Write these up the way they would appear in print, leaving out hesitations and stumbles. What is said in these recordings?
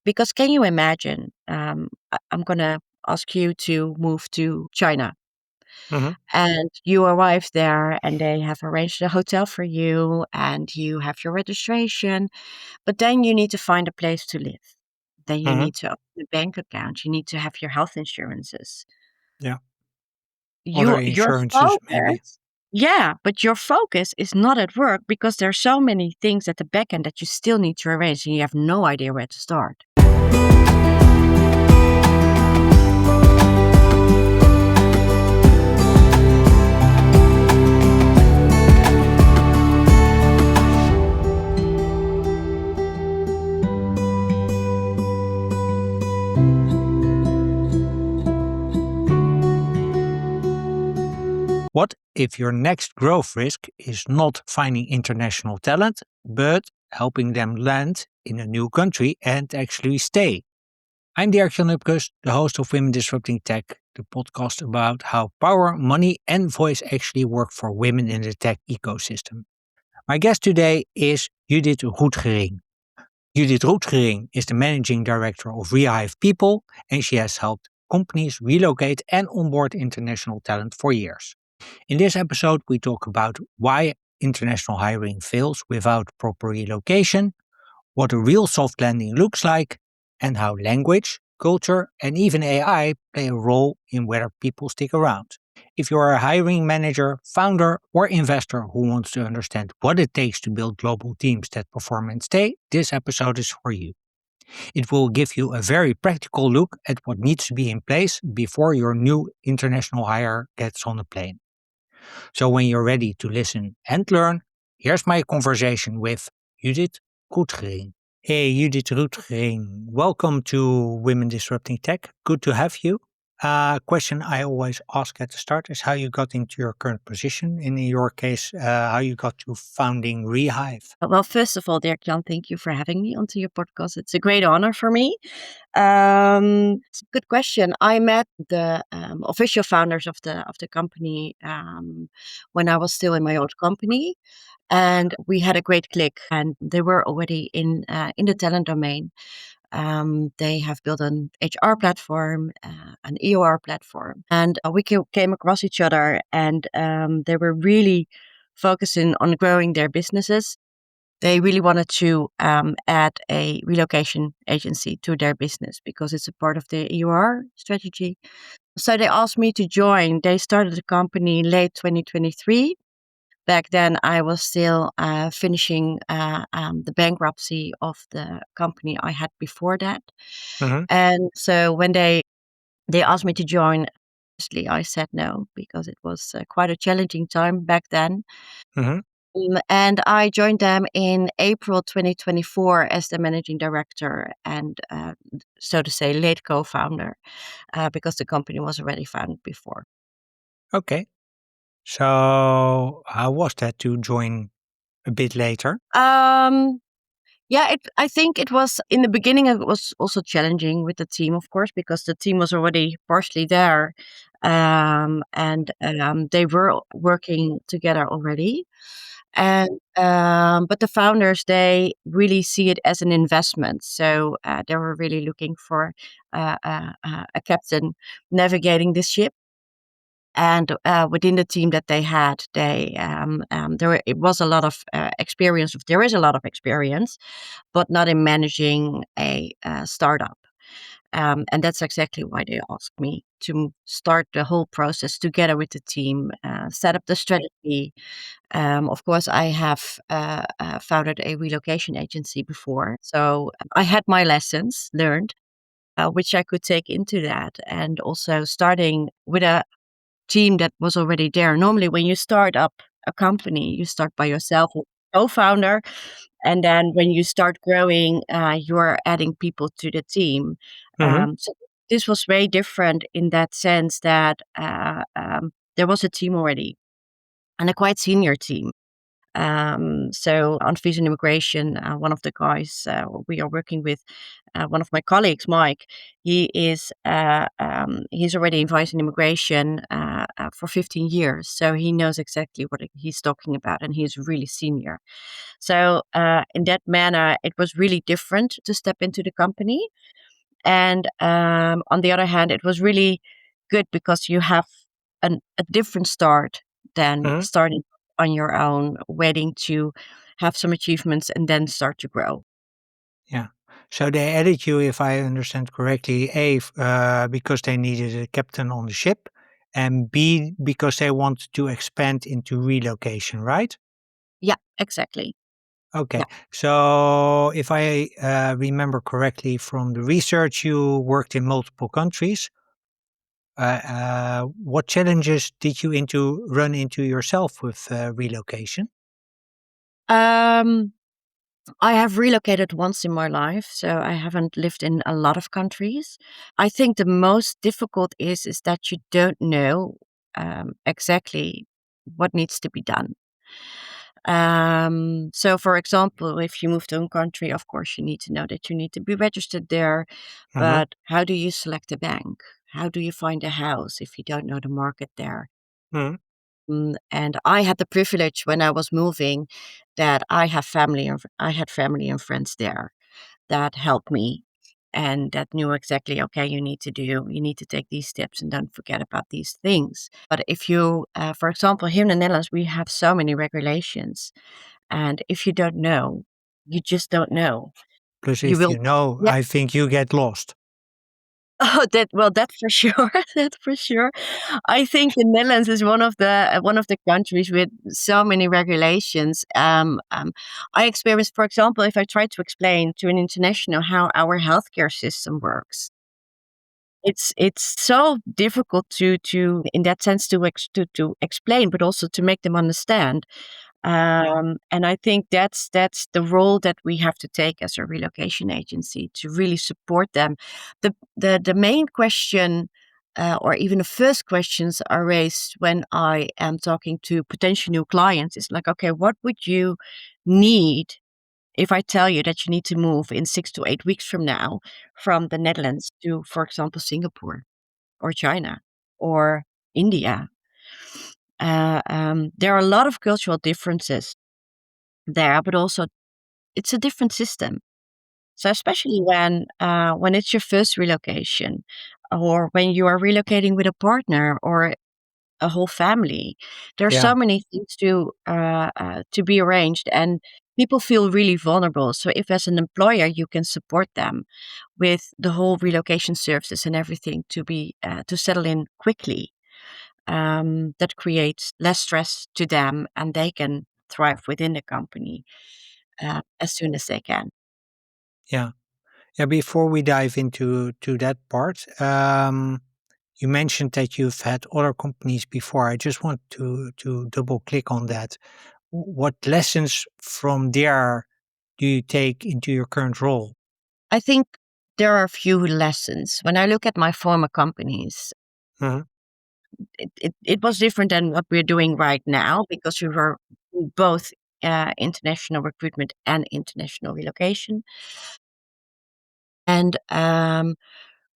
Because can you imagine? I'm going to ask you to move to China Mhm. and you arrive there and they have arranged a hotel for you and you have your registration, but then you need to find a place to live. Then you Mhm. need to open a bank account. You need to have your health insurances. Yeah. Other Your insurances maybe. focus, yeah, but your focus is not at work because there's so many things at the back end that you still need to arrange and you have no idea where to start. What if your next growth risk is not finding international talent, but helping them land in a new country and actually stay? I'm Dirk Jan Upkes, the host of Women Disrupting Tech, the podcast about how power, money, and voice actually work for women in the tech ecosystem. My guest today is Judith Roetgering. Judith Roetgering is the managing director of Rehive People, and she has helped companies relocate and onboard international talent for years. In this episode, we talk about why international hiring fails without proper relocation, what a real soft landing looks like, and how language, culture, and even AI play a role in whether people stick around. If you are a hiring manager, founder, or investor who wants to understand what it takes to build global teams that perform and stay, this episode is for you. It will give you a very practical look at what needs to be in place before your new international hire gets on a plane. So when you're ready to listen and learn, here's my conversation with Judith Roetgering. Hey, Judith Roetgering, welcome to Women Disrupting Tech. Good to have you. Question I always ask at the start is how you got into your current position. In your case, how you got to founding Rehive. Well, first of all, Dirk Jan, thank you for having me onto your podcast. It's a great honor for me. It's a good question. I met the official founders of the company when I was still in my old company, and we had a great click. And they were already in the talent domain. They have built an HR platform, an EOR platform, and we came across each other, and they were really focusing on growing their businesses. They really wanted to add a relocation agency to their business because it's a part of the EUR strategy. So they asked me to join. They started the company late 2023. Back then, I was still finishing the bankruptcy of the company I had before that. Mm-hmm. And so when they asked me to join, honestly, I said no because it was quite a challenging time back then. Mm-hmm. And I joined them in April 2024 as the managing director and, so to say, late co-founder, because the company was already founded before. Okay. So how was that to join a bit later? Um, yeah, I think it was in the beginning. It was also challenging with the team, of course, because the team was already partially there, and they were working together already. And but the founders, they really see it as an investment. So they were really looking for a captain navigating the ship. And within the team that they had, it was a lot of experience. There is a lot of experience, but not in managing a startup. And that's exactly why they asked me to start the whole process together with the team, set up the strategy. Of course, I have founded a relocation agency before. So I had my lessons learned, which I could take into that. And also starting with a team that was already there. Normally, when you start up a company, you start by yourself, co-founder, and then when you start growing, you're adding people to the team. Mm-hmm. So this was very different in that sense that there was a team already and a quite senior team. So on visa and immigration, one of the guys we are working with, one of my colleagues, Mike, he's already in visa and immigration for 15 years, so he knows exactly what he's talking about, and he's really senior. So in that manner, it was really different to step into the company. And on the other hand, it was really good because you have a different start than Mhm. starting on your own, waiting to have some achievements and then start to grow. Yeah. So they added you, if I understand correctly, because they needed a captain on the ship, and B, because they wanted to expand into relocation, right? Yeah, exactly. Yeah. Okay. So if I remember correctly from the research, you worked in multiple countries. What challenges did you run into yourself with relocation? Um, I have relocated once in my life, so I haven't lived in a lot of countries. I think the most difficult is that you don't know exactly what needs to be done. So for example, if you move to a country, of course, you need to know that you need to be registered there. Hmm. But how do you select a bank? How do you find a house if you don't know the market there? Hmm. And I had the privilege when I was moving that I had family and friends there that helped me and that knew exactly, okay, you need to take these steps and don't forget about these things. But if you, for example, here in the Netherlands, we have so many regulations, and if you don't know, you just don't know. Plus, You if will, you know, yeah. I think you get lost. Oh, that's for sure. That's for sure. I think the Netherlands is one of the countries with so many regulations. I experienced, for example, if I try to explain to an international how our healthcare system works, it's so difficult to in that sense to explain, but also to make them understand. And I think that's the role that we have to take as a relocation agency to really support them. The main question, or even the first questions are raised when I am talking to potential new clients. Is like, okay, what would you need if I tell you that you need to move in 6 to 8 weeks from now from the Netherlands to, for example, Singapore or China or India? There are a lot of cultural differences there, but also it's a different system. So especially when it's your first relocation, or when you are relocating with a partner or a whole family, there are Yeah. so many things to be arranged, and people feel really vulnerable. So if as an employer you can support them with the whole relocation services and everything to settle in quickly, that creates less stress to them, and they can thrive within the company as soon as they can. Yeah. Yeah. Before we dive into that part, you mentioned that you've had other companies before. I just want to double click on that. What lessons from there do you take into your current role? I think there are a few lessons. When I look at my former companies, Mhm. it was different than what we're doing right now because we were both international recruitment and international relocation. And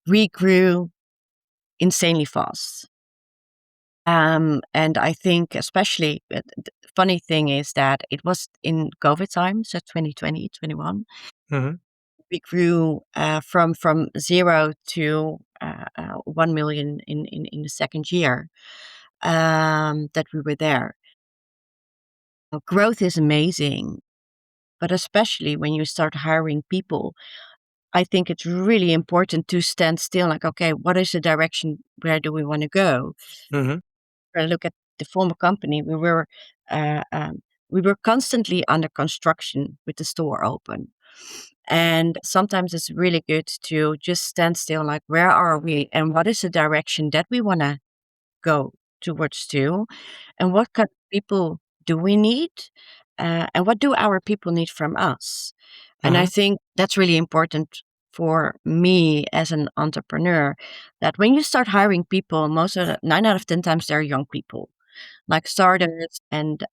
we grew insanely fast. And I think, especially, the funny thing is that it was in COVID time, so 2020, 21. Mhm. We grew from zero to 1 million in the second year that we were there. Growth is amazing, but especially when you start hiring people, I think it's really important to stand still. Like, okay, what is the direction? Where do we want to go? Mhm. When I look at the former company, uh, we were constantly under construction with the store open. And sometimes it's really good to just stand still, like, where are we and what is the direction that we want to go towards to? And what kind of people do we need? And what do our people need from us? And I Mhm. think that's really important for me as an entrepreneur, that when you start hiring people, most of the 9 out of 10 times they're young people, like starters. And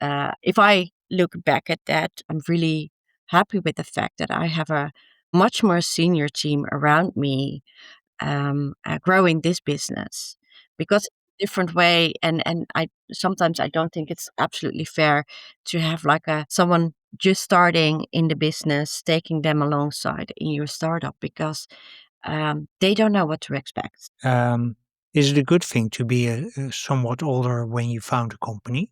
if I look back at that, I'm really happy with the fact that I have a much more senior team around me, growing this business, because it's a different way. And I sometimes I don't think it's absolutely fair to have like a someone just starting in the business taking them alongside in your startup, because they don't know what to expect. Is it a good thing to be somewhat older when you found a company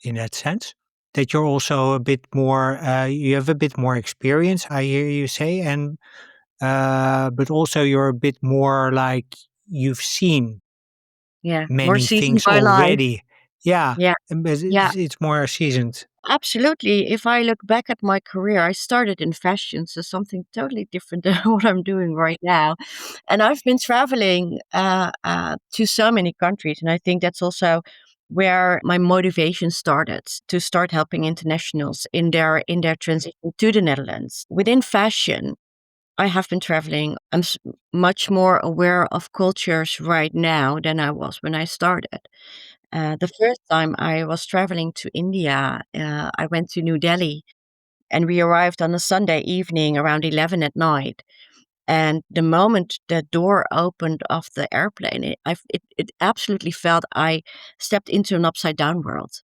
in that sense? That you're also a bit more, you have a bit more experience, I hear you say, and but also you're a bit more like you've seen Yeah, more many seasoned things by life. already. Yeah, Yeah, but yeah. it's more seasoned. Absolutely. If I look back at my career, I started in fashion, so something totally different than what I'm doing right now. And I've been traveling to so many countries, and I think that's also where my motivation started to start helping internationals in their transition to the Netherlands. Within fashion, I have been traveling. Much more aware of cultures right now than I was when I started. The first time I was traveling to India, I went to New Delhi, and we arrived on a Sunday evening around 11 at night. And the moment the door opened of the airplane, it absolutely felt I stepped into an upside down world.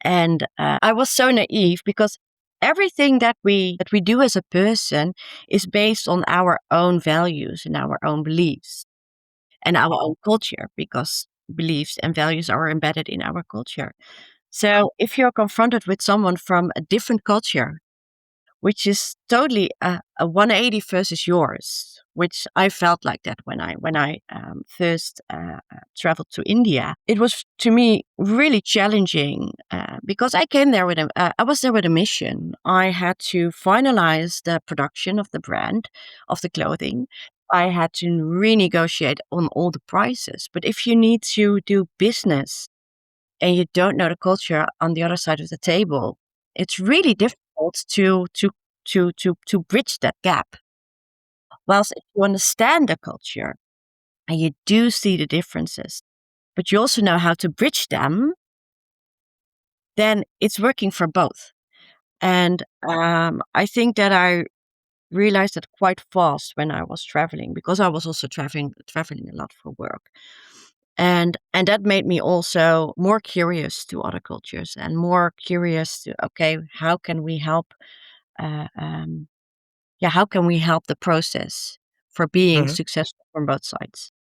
And I was so naive, because everything that we do as a person is based on our own values and our own beliefs and our own culture, because beliefs and values are embedded in our culture. So if you're confronted with someone from a different culture, which is totally a 180 versus yours, which I felt like that when I first traveled to India. It was to me really challenging, because I came there with I was there with a mission. I had to finalize the production of the brand of the clothing. I had to renegotiate on all the prices. But if you need to do business and you don't know the culture on the other side of the table, it's really difficult to bridge that gap. Whilst if you understand the culture and you do see the differences, but you also know how to bridge them, then it's working for both. And I think that I realized that quite fast when I was traveling, because I was also traveling a lot for work. And that made me also more curious to other cultures and more curious to, okay, how can we help, uh, um, yeah, how can we help the process for being Mhm. successful from both sides?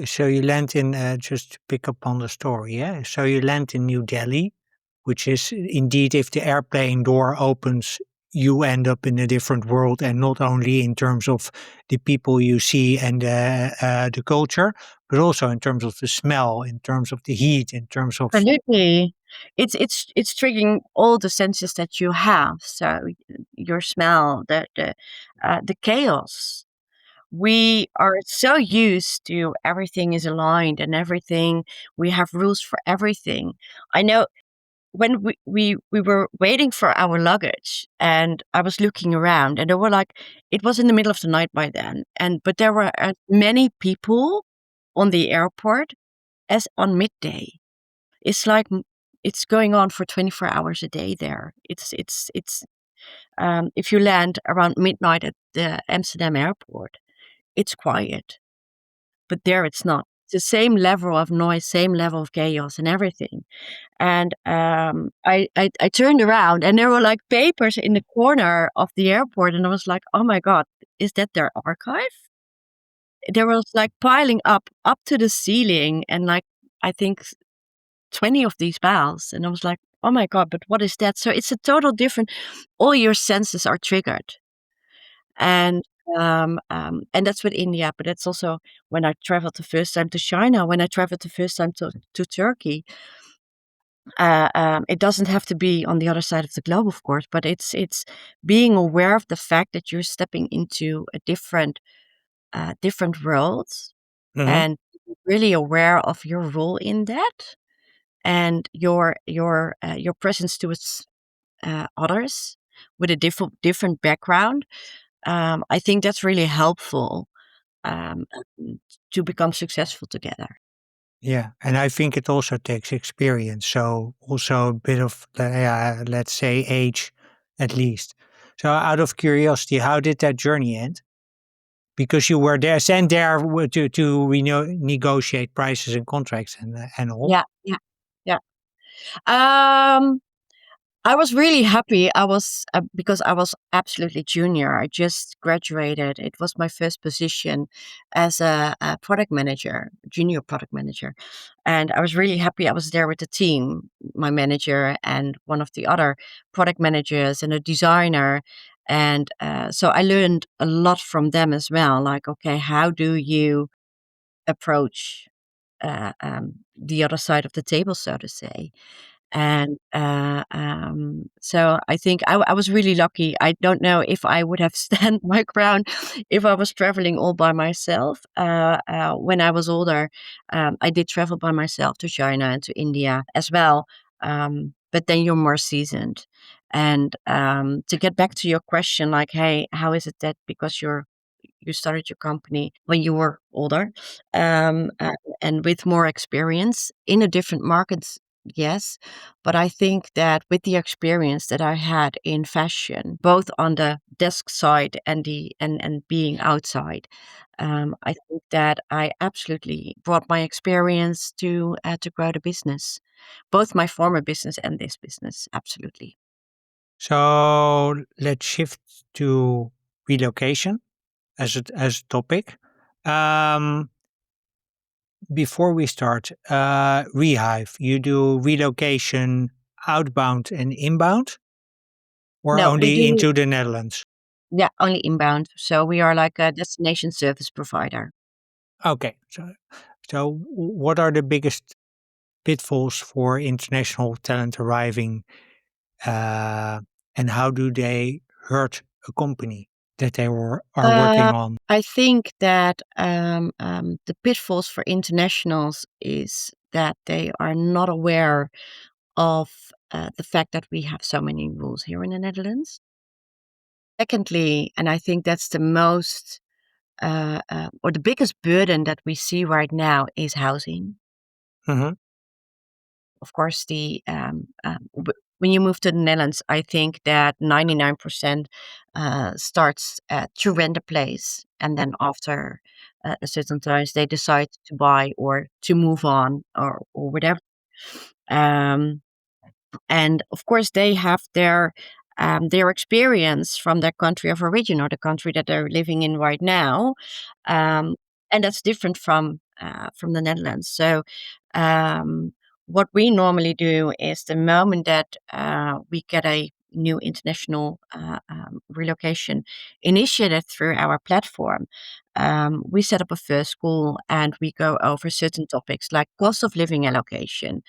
So you land in, just to pick up on the story, yeah. So you land in New Delhi, which is indeed, if the airplane door opens, you end up in a different world, and not only in terms of the people you see and the culture, but also in terms of the smell, in terms of the heat, in terms of. Absolutely. It's triggering all the senses that you have. So your smell, the chaos. We are so used to everything is aligned and everything. We have rules for everything. I know when we were waiting for our luggage, and I was looking around, and there were like, it was in the middle of the night by then, and but there were as many people on the airport as on midday. It's like it's going on for 24 hours a day there. If you land around midnight at the Amsterdam airport, it's quiet, but there it's not. It's the same level of noise, same level of chaos and everything. And I turned around, and there were like papers in the corner of the airport, and I was like, "Oh my god, is that their archive?" There was like piling up to the ceiling, and like I think 20 of these bells, and I was like, "Oh my god, but what is that?" So it's a total different. All your senses are triggered, and and that's with India, but that's also when I traveled the first time to China, when I traveled the first time to Turkey. It doesn't have to be on the other side of the globe, of course, but it's being aware of the fact that you're stepping into a different world, Mhm. and really aware of your role in that, and your presence towards others with a different background. I think that's really helpful, um, to become successful together. Yeah, and I think it also takes experience. So also a bit of, let's say, age at least. So out of curiosity, how did that journey end? Because you were there, sent there to negotiate prices and contracts and all. Yeah, yeah, yeah. Um, I was really happy. I was because I was absolutely junior. I just graduated. It was my first position as a product manager, junior product manager, and I was really happy. I was there with the team, my manager and one of the other product managers and a designer, and so I learned a lot from them as well. Like, okay, how do you approach the other side of the table, so to say? And, so I think I was really lucky. I don't know if I would have stand my ground if I was traveling all by myself. When I was older, I did travel by myself to China and to India as well, but then you're more seasoned. And, to get back to your question, like, "Hey, how is it that because you started your company when you were older, um, uh, and with more experience in a different markets, yes. But I think that with the experience that I had in fashion, both on the desk side and and being outside, I think that I absolutely brought my experience to grow the business, both my former business and this business. Absolutely. So let's shift to relocation as a topic. Um, Before we start, Rehive, you do relocation outbound and inbound, or No, we only do. into the Netherlands? Yeah, only inbound. So we are like a destination service provider. Okay, so what are the biggest pitfalls for international talent arriving, uh, and how do they hurt a company that are Uh, working on? I think that the pitfalls for internationals is that they are not aware of the fact that we have so many rules here in the Netherlands. Secondly, and I think that's the most or the biggest burden that we see right now is housing. Mhm. Of course, when you move to the Netherlands, I think that 99% starts to rent a place, and then after a certain times they decide to buy or to move on or whatever. Um, and of course, they have their experience from their country of origin or the country that they're living in right now, um, and that's different from the Netherlands. So, um, what we normally do is the moment that we get a new international relocation initiated through our platform, we set up a first school and we go over certain topics like cost of living allocation.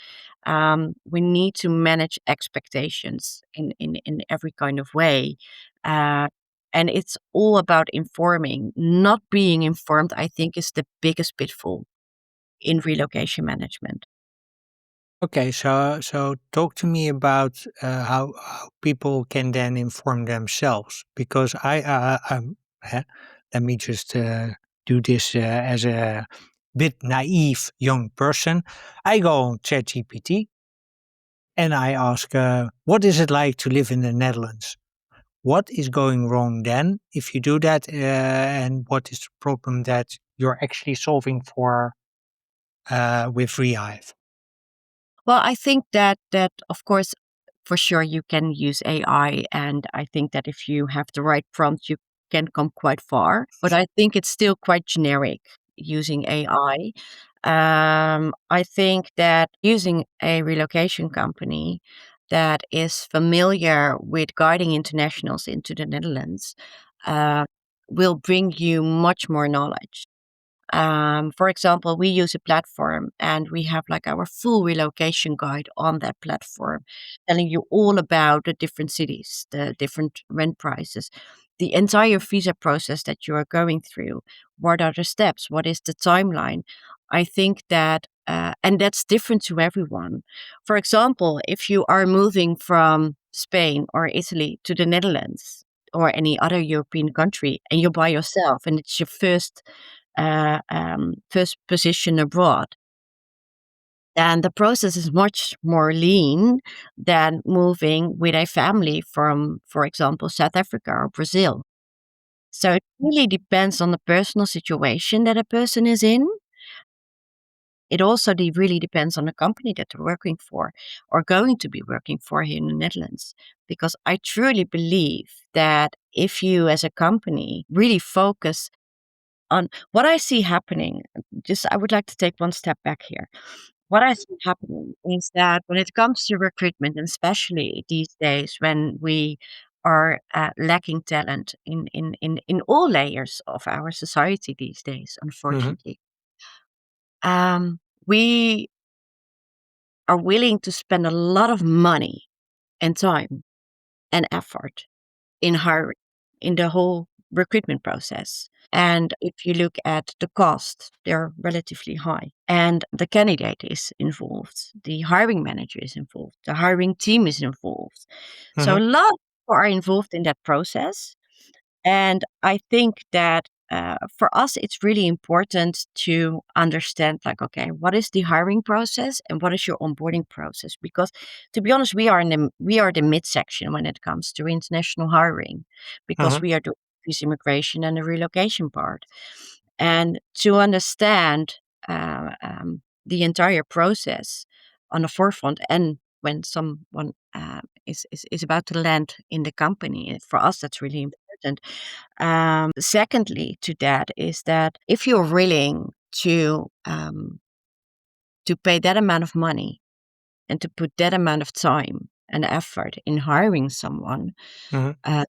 We need to manage expectations in every kind of way. Uh, and it's all about informing. Not being informed, I think, is the biggest pitfall in relocation management. Okay, so talk to me about how people can then inform themselves, because let me just do this as a bit naive young person. I go on ChatGPT and I ask, what is it like to live in the Netherlands? What is going wrong then if you do that, and what is the problem that you're actually solving for with Rehive? Well, I think that of course, for sure, you can use AI, and I think that if you have the right prompt, you can come quite far. But I think it's still quite generic using AI. I think that using a relocation company that is familiar with guiding internationals into the Netherlands uh, will bring you much more knowledge. For example, we use a platform and we have like our full relocation guide on that platform, telling you all about the different cities, the different rent prices, the entire visa process that you are going through. What are the steps? What is the timeline? I think that, and that's different to everyone. For example, if you are moving from Spain or Italy to the Netherlands or any other European country and you're by yourself and it's your first position abroad. And the process is much more lean than moving with a family from, for example, South Africa or Brazil. So it really depends on the personal situation that a person is in. It also really depends on the company that they're working for or going to be working for here in the Netherlands. Because I truly believe that if you as a company really focus on what I see happening, just I would like to take one step back here. What I see happening is that when it comes to recruitment, and especially these days when we are lacking talent in all layers of our society these days, Mhm. unfortunately, we are willing to spend a lot of money and time and effort in hiring, in the whole recruitment process. And if you look at the costs, they're relatively high. And the candidate is involved, the hiring manager is involved, the hiring team is involved. So Mhm. a lot of people are involved in that process. And I think that for us, it's really important to understand, like, okay, what is the hiring process and what is your onboarding process? Because, to be honest, we are the midsection when it comes to international hiring, because Mhm. we are doing visa immigration and the relocation part, and to understand the entire process on the forefront, and when someone is about to land in the company, for us that's really important. Secondly, to that is that if you're willing to pay that amount of money and to put that amount of time and effort in hiring someone, Mhm. uh,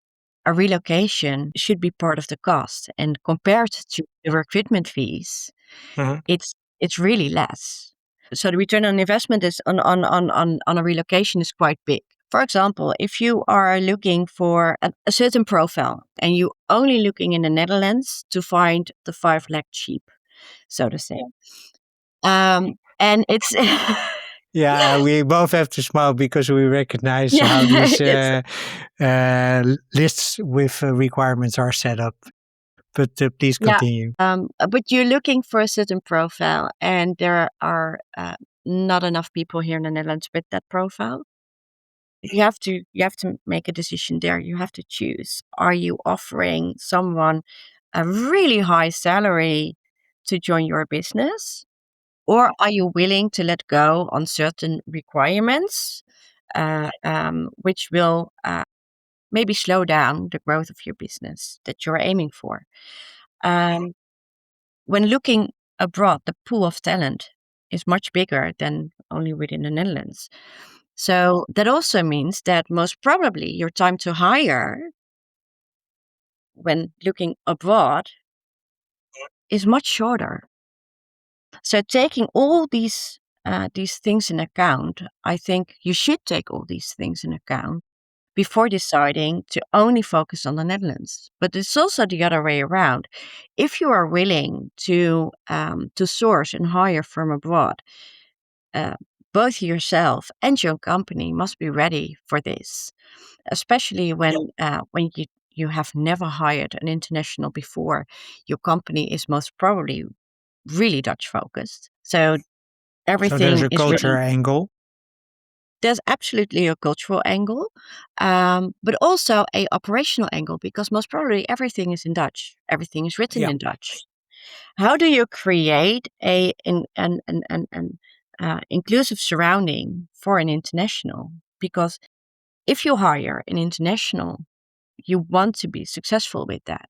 a relocation should be part of the cost. And compared to the recruitment fees, Mhm. it's really less. So the return on investment is on a relocation is quite big. For example, if you are looking for a certain profile and you only looking in the Netherlands to find the 5 lakh cheap, so to say. And it's Yeah, we both have to smile because we recognize how yeah, these lists with requirements are set up. But please yeah. continue. But you're looking for a certain profile, and there are not enough people here in the Netherlands with that profile. You have to make a decision there. You have to choose. Are you offering someone a really high salary to join your business, or are you willing to let go on certain requirements, which will maybe slow down the growth of your business that you're aiming for? Um, when looking abroad, the pool of talent is much bigger than only within the Netherlands. So that also means that most probably your time to hire when looking abroad is much shorter. So taking all these things in account, I think you should take all these things in account before deciding to only focus on the Netherlands. But it's also the other way around. If you are willing to source and hire from abroad, uh, both yourself and your company must be ready for this, especially when you have never hired an international before. Your company is most probably really Dutch focused. So So there's everything a is culture really angle. there's absolutely a cultural angle, but also a operational angle because most probably everything is in Dutch. Everything is written Yeah. in Dutch. How do you create an inclusive surrounding for an international? Because if you hire an international, you want to be successful with that.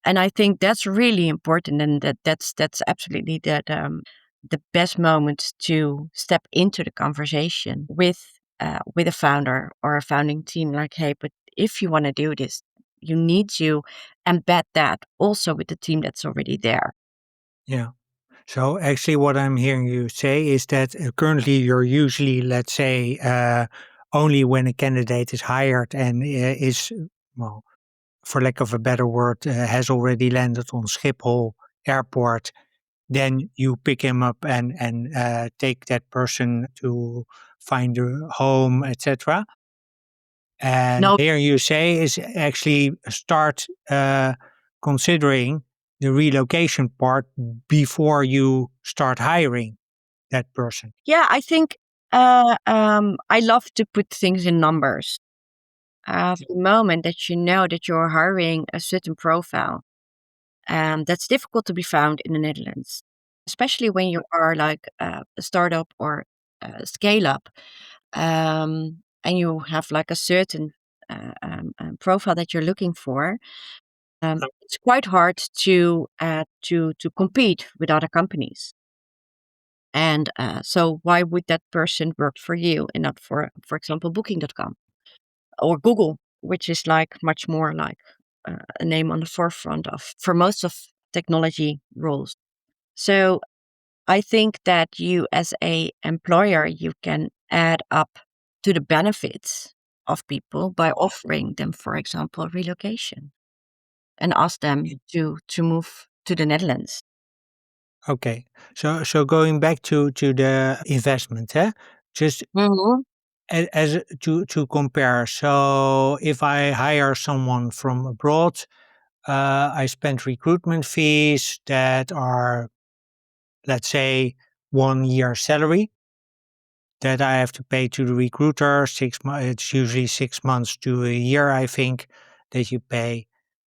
And I think that's really important, and that's absolutely the best moment to step into the conversation with a founder or a founding team. Like, hey, but if you want to do this, you need to embed that also with the team that's already there. Yeah. So actually, what I'm hearing you say is that currently you're usually, let's say, only when a candidate is hired and is, well, for lack of a better word, has already landed on Schiphol airport, then you pick him up and take that person to find a home, etc. And No, here you say is actually start considering the relocation part before you start hiring. that person? Yeah, I think I love to put things in numbers. The moment that you know that you're hiring a certain profile, that's difficult to be found in the Netherlands, especially when you are like a startup or a scale up, and you have like a certain profile that you're looking for. It's quite hard to compete with other companies. And so, why would that person work for you and not for example, Booking.com or Google, which is like much more like a name on the forefront of for most of technology roles. So I think that you as a employer, you can add up to the benefits of people by offering them, for example, relocation and ask them to move to the Netherlands. Okay. So going back to the investment, just Mhm. to compare. So if I hire someone from abroad, I spend recruitment fees that are, let's say, 1 year salary that I have to pay to the recruiter. It's usually 6 months to a year, I think, that you pay.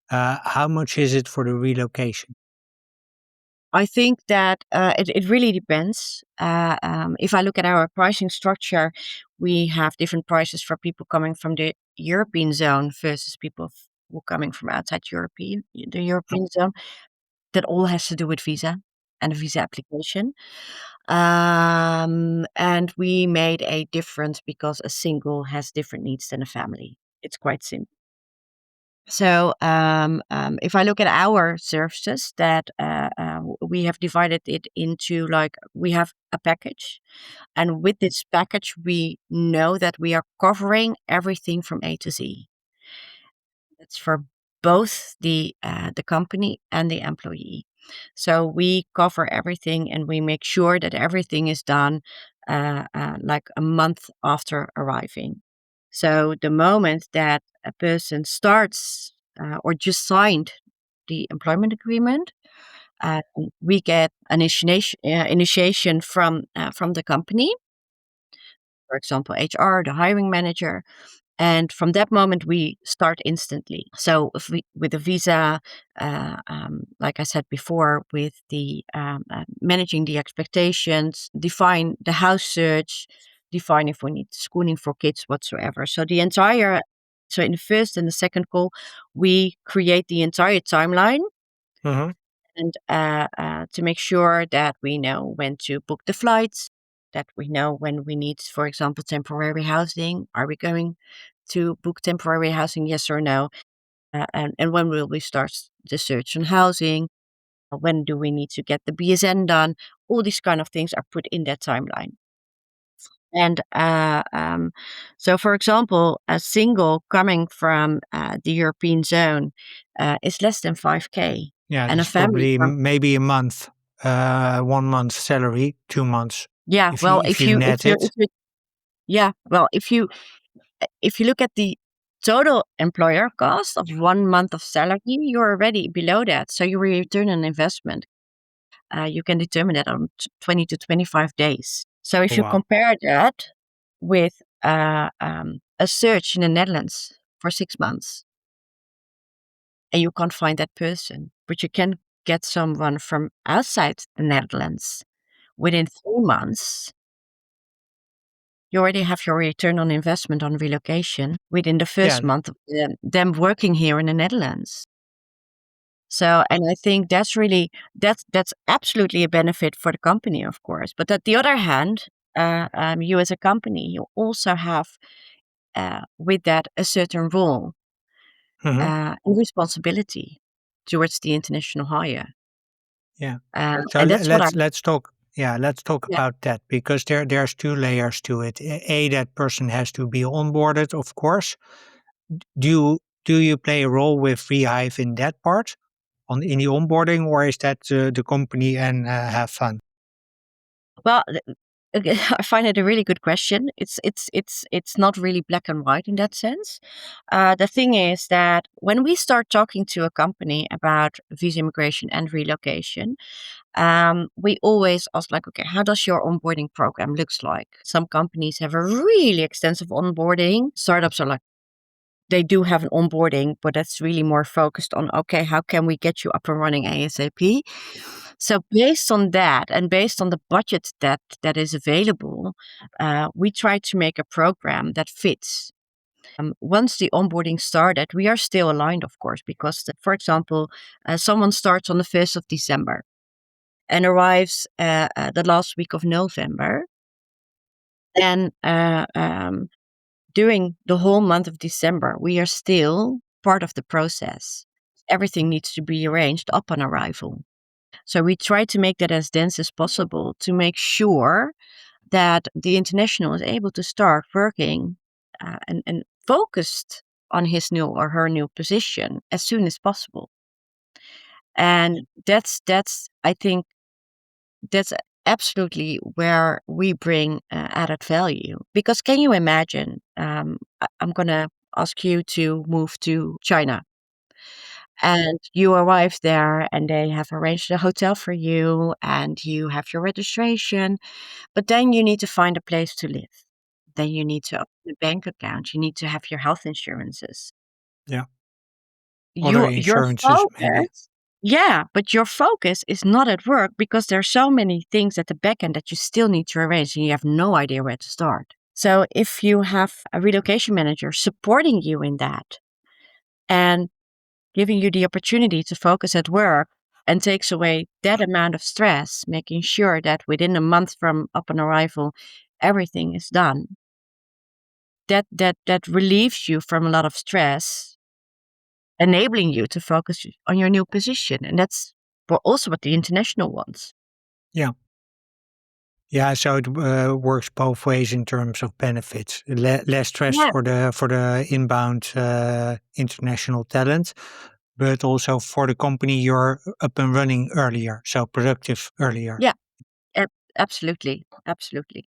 How much is it for the relocation? I think that it really depends. If I look at our pricing structure, we have different prices for people coming from the European zone versus people who are coming from outside the European zone. That all has to do with visa and a visa application. And we made a difference because a single has different needs than a family. It's quite simple. So, if I look at our services, that we have divided it into like we have a package, and with this package, we know that we are covering everything from A to Z. It's for both the company and the employee. So we cover everything, and we make sure that everything is done like a month after arriving. So the moment that a person starts or just signed the employment agreement, uh, we get an initiation from the company, for example, HR, the hiring manager, and from that moment, we start instantly. So, if we, with the visa, like I said before, with the managing the expectations, define the house search, define if we need schooling for kids whatsoever. So so in the first and the second call, we create the entire timeline Hmm. and to make sure that we know when to book the flights, that we know when we need, for example, temporary housing. Are we going to book temporary housing? Yes or no? And when will we start the search on housing? When do we need to get the BSN done? All these kind of things are put in that timeline. And so, for example, a single coming from the European zone is less than 5K, Yeah, and a that's family probably from maybe a month, 1 month salary, 2 months. yeah, well, If you net if it, you yeah, well, if you look at the total employer cost of 1 month of salary, you're already below that. So your return on investment, you can determine that on 20 to 25 days. So oh, if you wow. compare that with a search in the Netherlands for 6 months, and you can't find that person, but you can get someone from outside the Netherlands within 3 months, you already have your return on investment on relocation within the Yeah. first month of them working here in the Netherlands. So, and I think that's really that's absolutely a benefit for the company, of course. But at the other hand, you as a company, you also have with that a certain role Hmm. and responsibility towards the international hire, Yeah. So and that's what I let's talk. Yeah, let's talk yeah. about that because there's two layers to it. That person has to be onboarded, of course. Do you play a role with Rehive in that part in the onboarding, or is that the company and have fun? Well, Okay, I find it a really good question. It's not really black and white in that sense. The thing is that when we start talking to a company about visa immigration and relocation, we always ask like, okay, how does your onboarding program looks like? Some companies have a really extensive onboarding. Startups are like, they do have an onboarding, but that's really more focused on, okay, how can we get you up and running ASAP? So based on that and based on the budget that is available, we try to make a program that fits. Once the onboarding started, we are still aligned, of course, because, for example, someone starts on the 1st of December and arrives the last week of November. And during the whole month of December, we are still part of the process. Everything needs to be arranged upon arrival. So we try to make that as dense as possible to make sure that the international is able to start working and focused on his new or her new position as soon as possible. And that's I think that's absolutely where we bring added value. Because can you imagine? I'm gonna ask you to move to China, and you arrive there, and they have arranged a hotel for you, and you have your registration. But then you need to find a place to live. Then you need to open a bank account. You need to have your health insurances. Yeah. Other Your insurances, maybe. focus, yeah, but your focus is not at work because there's so many things at the back end that you still need to arrange and you have no idea where to start. So if you have a relocation manager supporting you in that and giving you the opportunity to focus at work and takes away that amount of stress, making sure that within a month from up on arrival everything is done, that relieves you from a lot of stress, enabling you to focus on your new position. And that's also what the international wants. Yeah. Yeah, so it works both ways in terms of benefits. Less stress Yeah. for the inbound international talent, but also for the company you're up and running earlier, so productive earlier. Yeah. Absolutely. Absolutely.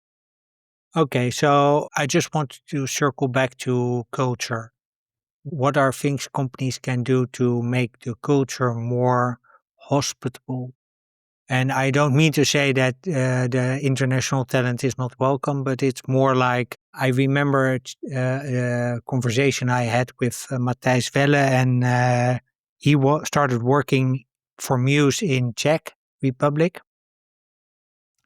Okay, so I just wanted to circle back to culture. What are things companies can do to make the culture more hospitable? And I don't mean to say that the international talent is not welcome, but it's more like I remember a conversation I had with Matthijs Welle, and he started working for Muse in Czech Republic,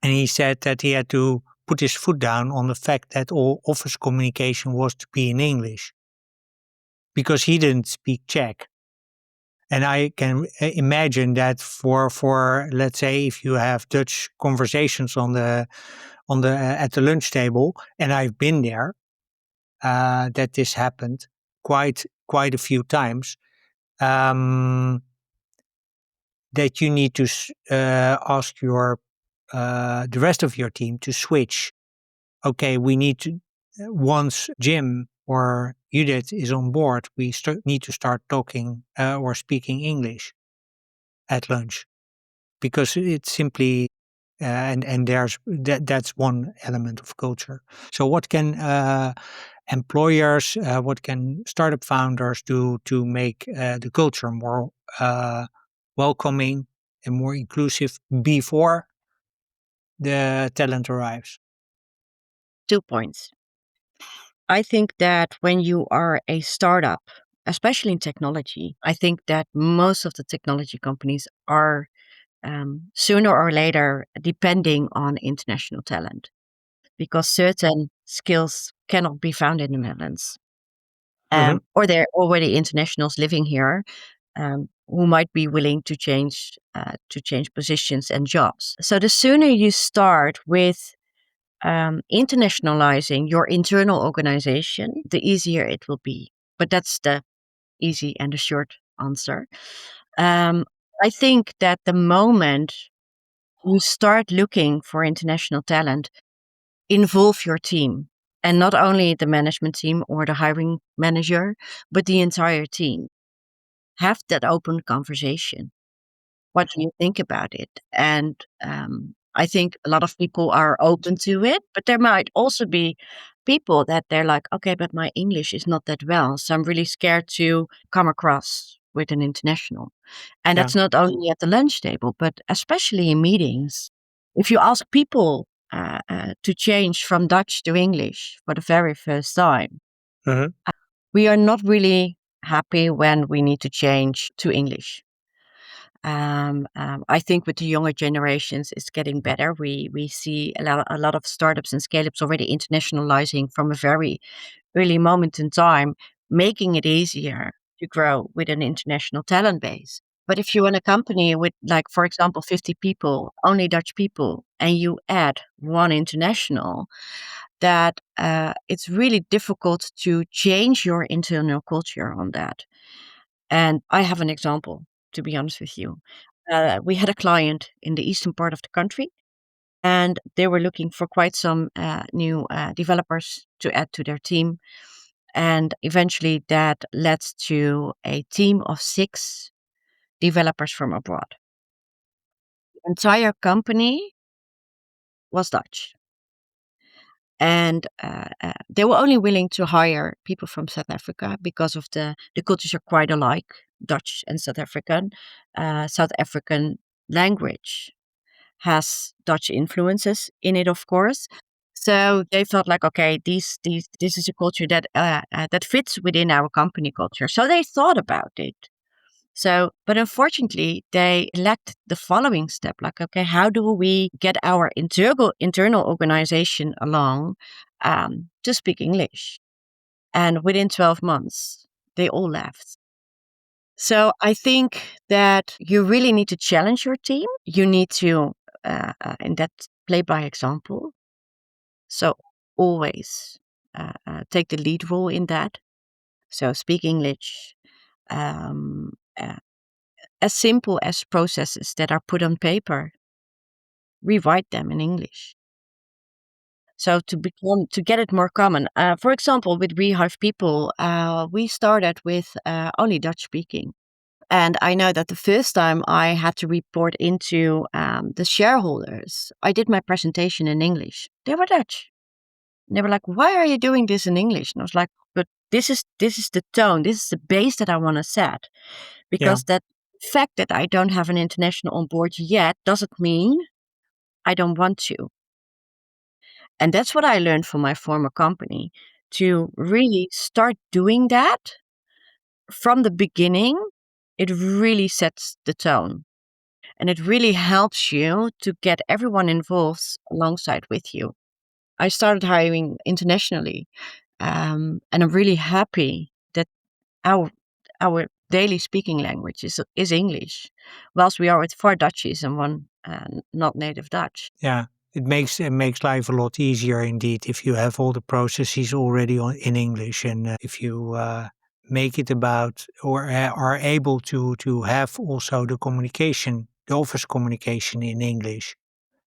and he said that he had to put his foot down on the fact that all office communication was to be in English because he didn't speak Czech. And I can imagine that for let's say if you have Dutch conversations on the at the lunch table, and I've been there, that this happened quite a few times. Um, that you need to ask your the rest of your team to switch. Okay, we need to once Jim or Judith is on board, we need to start talking or speaking English at lunch because it's simply and there's that's one element of culture. So what can employers, what can startup founders do to make the culture more welcoming and more inclusive before the talent arrives? 2 points. I think that when you are a startup, especially in technology, I think that most of the technology companies are sooner or later depending on international talent because certain skills cannot be found in the Netherlands. Hmm. Or there are already internationals living here who might be willing to change positions and jobs. So the sooner you start with internationalizing your internal organization, the easier it will be. But that's the easy and the short answer. Um, I think that the moment you start looking for international talent, involve your team. And not only the management team or the hiring manager, but the entire team. Have that open conversation. What do you think about it? And I think a lot of people are open to it, but there might also be people that they're like, okay, but my English is not that well. So I'm really scared to come across with an international. And Yeah. that's not only at the lunch table, but especially in meetings. If you ask people to change from Dutch to English for the very first time, Mhm. we are not really happy when we need to change to English. I think with the younger generations, it's getting better. We see a lot of startups and scale ups already internationalizing from a very early moment in time, making it easier to grow with an international talent base. But if you run a company with, like, for example, 50 people, only Dutch people, and you add one international, that it's really difficult to change your internal culture on that. And I have an example, to be honest with you. We had a client in the eastern part of the country, and they were looking for quite some new developers to add to their team. And eventually that led to a team of 6 developers from abroad. The entire company was Dutch. And they were only willing to hire people from South Africa because of the cultures are quite alike, Dutch and South African. South African language has Dutch influences in it, of course. So they felt like, okay, this is a culture that fits within our company culture. So they thought about it. So, but unfortunately, they lacked the following step. Like, okay, how do we get our internal organization along to speak English? And within 12 months, they all left. So I think that you really need to challenge your team. You need to, in that, play by example. So always take the lead role in that. So speak English. Um, uh, as simple as processes that are put on paper, rewrite them in English. So to get it more common. For example, with Rehive People, we started with only Dutch speaking. And I know that the first time I had to report into the shareholders, I did my presentation in English. They were Dutch. And they were like, "Why are you doing this in English?" And I was like, "But this is the tone. This is the base that I want to set, Yeah. because that fact that I don't have an international on board yet doesn't mean I don't want to." And that's what I learned from my former company, to really start doing that from the beginning. It really sets the tone. And it really helps you to get everyone involved alongside with you. I started hiring internationally, and I'm really happy that our our daily speaking language is English, whilst we are with 4 Dutchies and one not native Dutch. Yeah. It makes life a lot easier indeed if you have all the processes already in English, and if you make it about or are able to have also the communication, the office communication in English.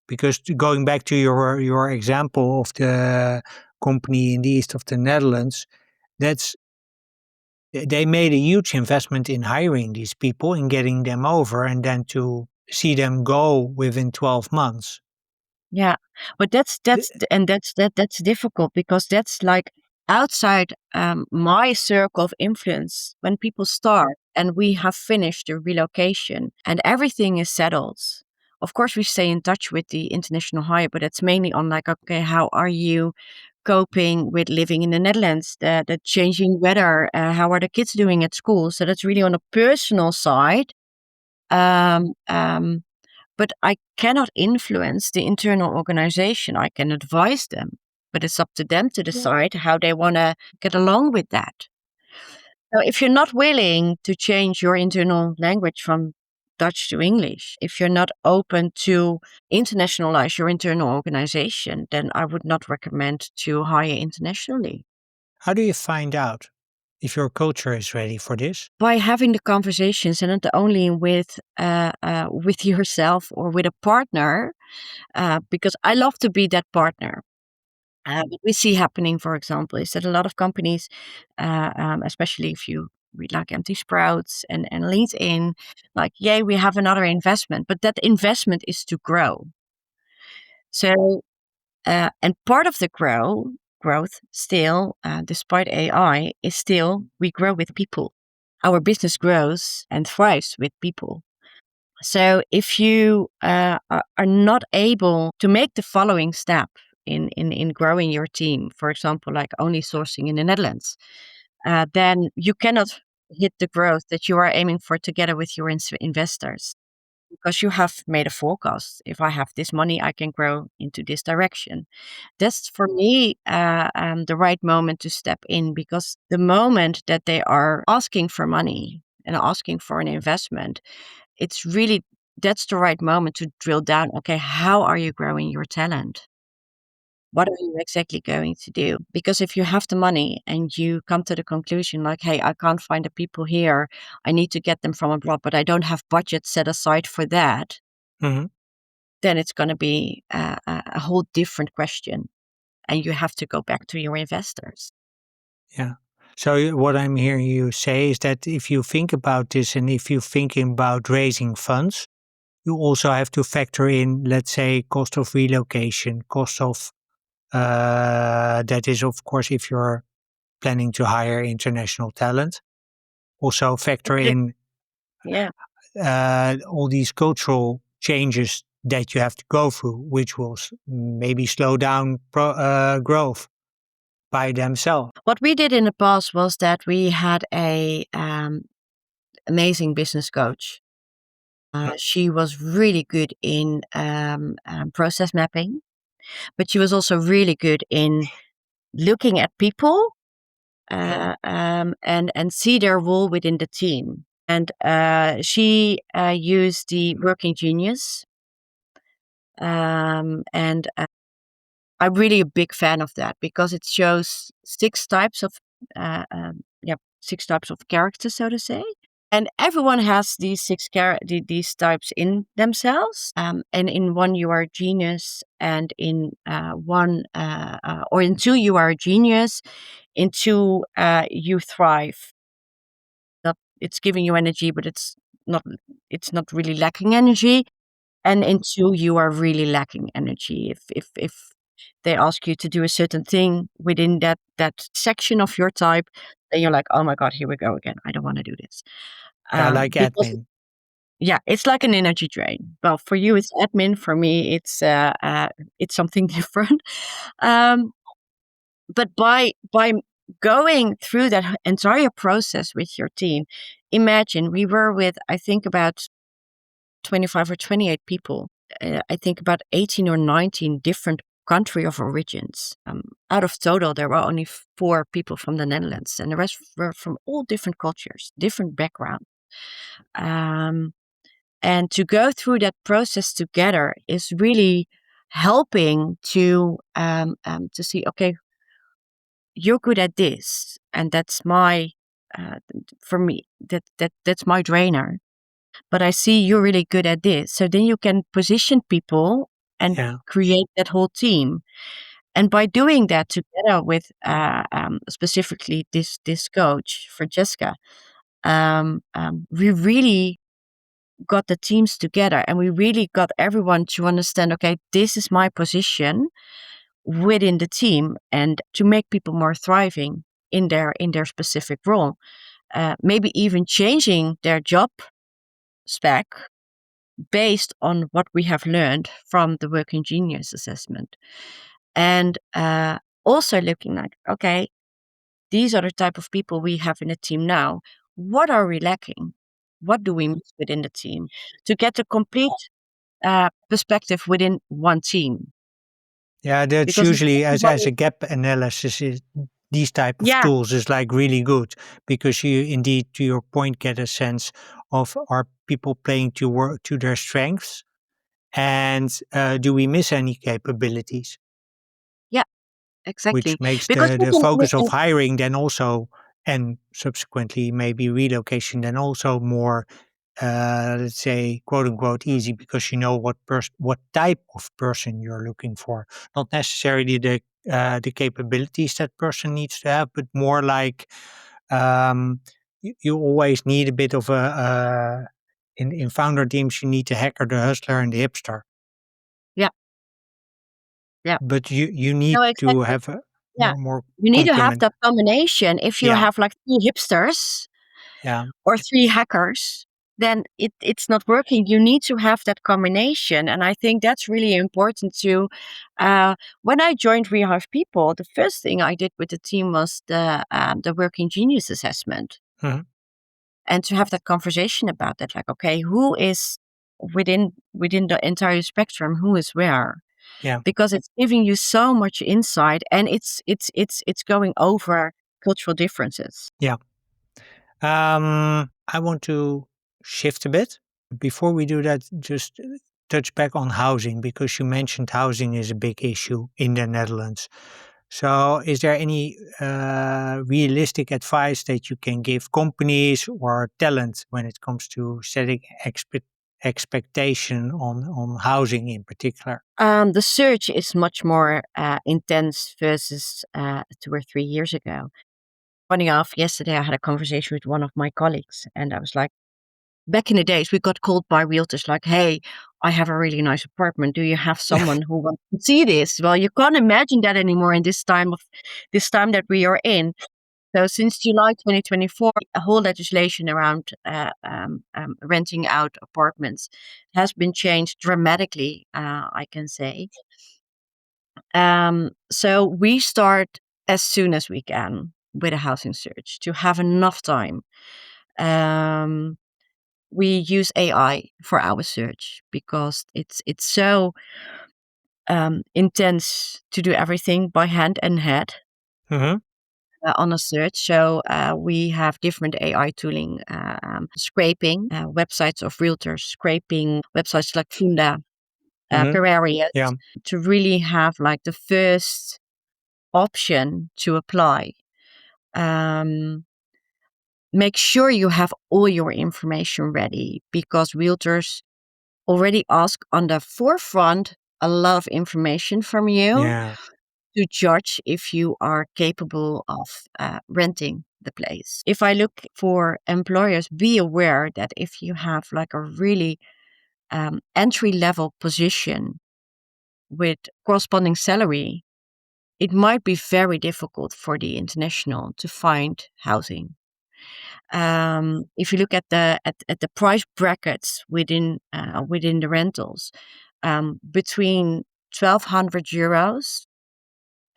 Because going back to your example of the company in the east of the Netherlands, that's they made a huge investment in hiring these people and getting them over, and then to see them go within 12 months. Yeah, but that's difficult, because that's like outside my circle of influence. When people start and we have finished the relocation and everything is settled, of course we stay in touch with the international hire, but it's mainly on, like, okay, how are you coping with living in the Netherlands, the changing weather, how are the kids doing at school? So that's really on a personal side. Um, um, but I cannot influence the internal organization. I can advise them, but it's up to them to decide how they want to get along with that. So if you're not willing to change your internal language from Dutch to English, if you're not open to internationalize your internal organization, then I would not recommend to hire internationally. How do you find out if your culture is ready for this? By having the conversations, and not only with yourself or with a partner, because I love to be that partner. What we see happening, for example, is that a lot of companies, especially if you read like Empty Sprouts and LinkedIn, like, yay, we have another investment, but that investment is to grow. So, and part of the growth still, despite AI, is still we grow with people. Our business grows and thrives with people. So if you are not able to make the following step in growing your team, for example, like only sourcing in the Netherlands, then you cannot hit the growth that you are aiming for together with your investors because you have made a forecast. If I have this money, I can grow into this direction. That's for me the right moment to step in, because the moment that they are asking for money and asking for an investment, it's really that's the right moment to drill down. Okay, how are you growing your talent? What are you exactly going to do? Because if you have the money and you come to the conclusion like, hey, I can't find the people here, I need to get them from abroad, but I don't have budget set aside for that, Mhm. then it's going to be a whole different question. And you have to go back to your investors. Yeah. So what I'm hearing you say is that if you think about this and if you're thinking about raising funds, you also have to factor in, let's say, cost of relocation, cost of that is, of course, if you're planning to hire international talent. Also factor in Yeah. all these cultural changes that you have to go through, which will maybe slow down growth by themselves. What we did in the past was that we had a amazing business coach. She was really good in process mapping, but she was also really good in looking at people and see their role within the team. And she used the working genius, and I'm really a big fan of that because it shows six types of characters, so to say. And everyone has these these types in themselves. And in one you are a genius, and in or in two you are a genius. In two you thrive. It's giving you energy, but not. It's not really lacking energy. And in two you are really lacking energy. If they ask you to do a certain thing within that section of your type, then you're like, oh my god, here we go again. I don't want to do this. Yeah, like Because admin. yeah, it's like an energy drain. Well, for you it's admin. For me, it's something different. Um, but by going through that entire process with your team, imagine we were with I think about 25 or 28 people. I think about 18 or 19 different country of origins. Out of total, there were only four people from the Netherlands, and the rest were from all different cultures, different backgrounds. Um, and to go through that process together is really helping to see, okay, you're good at this, and that's my for me that's my drainer, but I see you're really good at this. So then you can position people and Yeah. create that whole team. And by doing that together with specifically this coach for Jessica, we really got the teams together, and we really got everyone to understand, okay, this is my position within the team, and to make people more thriving in their specific role. Maybe even changing their job spec based on what we have learned from the Working Genius assessment. And also looking like, okay, these are the type of people we have in the team now. What are we lacking? What do we miss within the team to get a complete perspective within one team? Yeah, that's Because if usually as everybody, a gap analysis is these type of yeah, tools is like really good because you indeed to your point get a sense of are people playing to work to their strengths and do we miss any capabilities, yeah, exactly. which makes Because the focus of hiring then also and subsequently maybe relocation then also more let's say quote unquote easy because you know what type of person you're looking for, not necessarily the capabilities that person needs to have, but more like you always need a bit of in founder teams you need the hacker, the hustler, and the hipster. yeah, Yeah. but you need No, to exactly. have a Yeah. more You need to have complement. that combination. If you Yeah, have like 3 hipsters yeah. or 3 hackers, then it's not working. You need to have that combination, and I think that's really important to when I joined Rehive People, the first thing I did with the team was the Working Genius assessment, Mhm. and to have that conversation about that, like, okay, who is within the entire spectrum, who is where? Yeah, Because it's giving you so much insight, and it's going over cultural differences. yeah. I want to shift a bit. Before we do that, just touch back on housing because you mentioned housing is a big issue in the Netherlands. So, is there any realistic advice that you can give companies or talent when it comes to setting expectation on housing in particular? The search is much more intense versus 2 or 3 years ago. Funny enough, yesterday I had a conversation with one of my colleagues, and I was like, back in the days, we got called by realtors like, "Hey, I have a really nice apartment. Do you have someone who wants to see this?" Well, you can't imagine that anymore in this time that we are in. So since July 2024, a whole legislation around renting out apartments has been changed dramatically, I can say. So we start as soon as we can with a housing search to have enough time. Um, we use AI for our search because it's so intense to do everything by hand and head Hmm. on a search. So we have different AI tooling, scraping websites of realtors, scraping websites like Funda, Hmm. per area, Yeah, to really have like the first option to apply. Um, Make sure you have all your information ready because realtors already ask on the forefront a lot of information from you yeah, to judge if you are capable of renting the place. If I look for employers, be aware that if you have like a really entry level position with corresponding salary, it might be very difficult for the international to find housing. If you look at the price brackets within the rentals, between 1,200 euros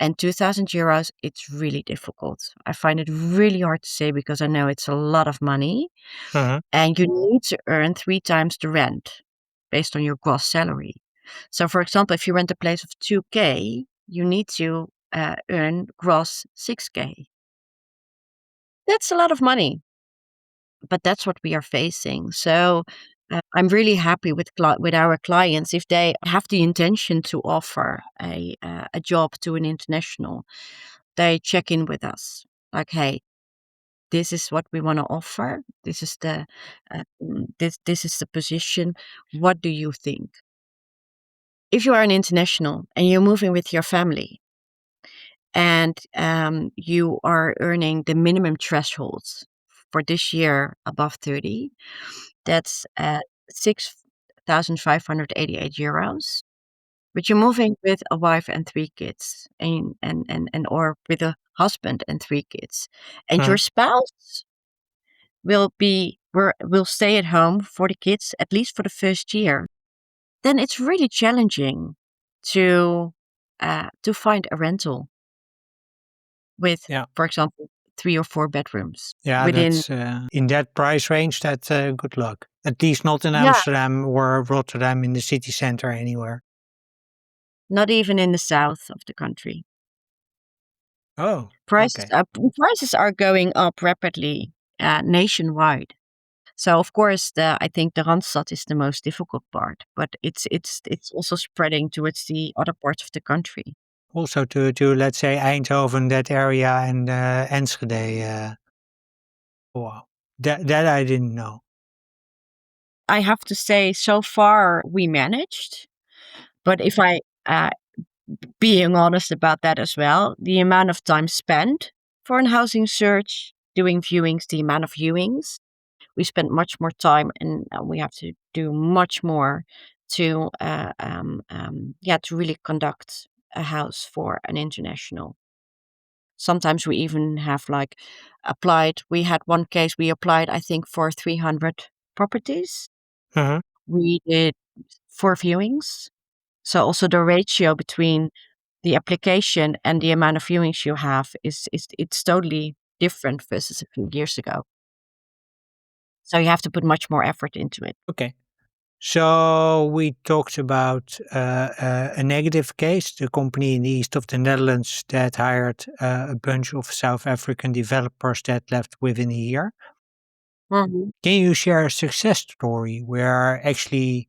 and 2,000 euros, it's really difficult. I find it really hard to say because I know it's a lot of money, uh and you need to earn 3 times the rent based on your gross salary. So, for example, if you rent a place of 2K, you need to earn gross 6K. That's a lot of money, but that's what we are facing. So, I'm really happy with our clients if they have the intention to offer a job to an international. They check in with us like, "Hey, this is what we want to offer. This is this is the position. What do you think?" If you are an international and you're moving with your family and you are earning the minimum thresholds for this year above 30, that's 6,588 euros. But you're moving with a wife and 3 kids, and or with a husband and 3 kids, and your spouse will stay at home for the kids at least for the first year. Then it's really challenging to find a rental with, yeah, for example, 3 or 4 bedrooms yeah. within. That's in that price range. That good luck. At least not in Yeah, Amsterdam or Rotterdam in the city center anywhere. not even in the south of the country. Oh, Prices okay. are prices are going up rapidly nationwide. So of course, I think the Randstad is the most difficult part, but it's also spreading towards the other parts of the country. Also to let's say Eindhoven, that area, and Enschede. Wow, that I didn't know. I have to say, so far we managed, but if I being honest about that as well, the amount of time spent for an housing search, doing viewings, the amount of viewings, we spend much more time, and we have to do much more to yeah, to really conduct a house for an international. Sometimes we even have like applied. We had one case we applied, I think, for 300 properties. Uh-huh. We did 4 viewings. So also the ratio between the application and the amount of viewings you have is it's totally different versus a few years ago. So you have to put much more effort into it. Okay. So we talked about a negative case, the company in the east of the Netherlands that hired a bunch of South African developers that left within a year. Mhm. Can you share a success story where actually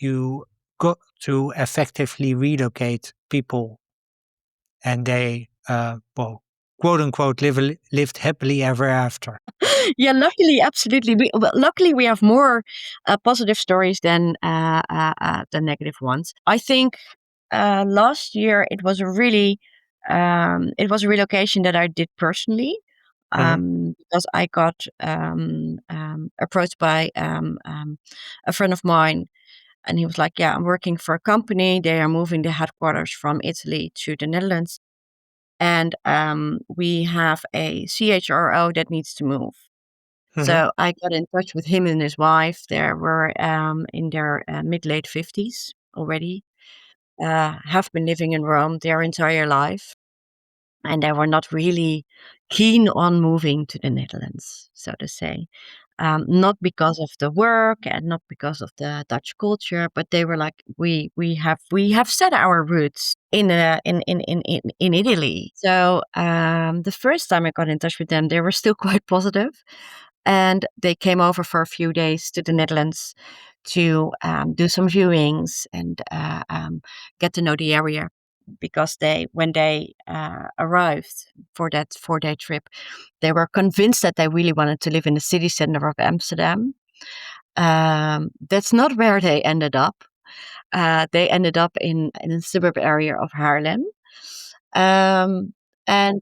you got to effectively relocate people and they, well, quote unquote, lived happily ever after? Yeah, luckily, absolutely. Luckily, we have more positive stories than negative ones. I think last year it was a relocation that I did personally Hmm. because I got approached by a friend of mine, and he was like, "Yeah, I'm working for a company. They are moving the headquarters from Italy to the Netherlands, and we have a CHRO that needs to move." Hmm. So I got in touch with him and his wife. They were in their mid late 50s already, have been living in Rome their entire life, and they were not really keen on moving to the Netherlands, so to say. Not because of the work and not because of the Dutch culture, but they were like, we have set our roots in Italy. So the first time I got in touch with them, they were still quite positive, and they came over for a few days to the Netherlands to do some viewings and get to know the area. Because when they arrived for that 4-day trip, they were convinced that they really wanted to live in the city center of Amsterdam. That's not where they ended up. They ended up in a suburb area of Haarlem. Um, and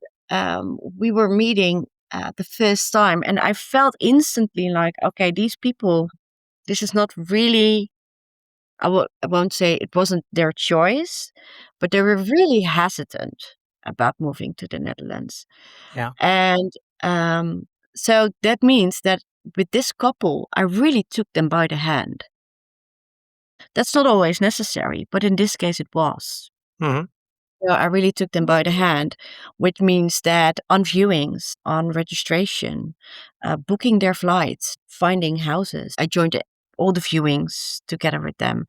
we were meeting the first time, and I felt instantly like, okay, these people, this is not really, I won't say it wasn't their choice, but they were really hesitant about moving to the Netherlands. Yeah. And um, so that means that with this couple, I really took them by the hand. That's not always necessary, but in this case, it was. Hmm. So I really took them by the hand, which means that on viewings, on registration, booking their flights, finding houses, I joined all the viewings together with them.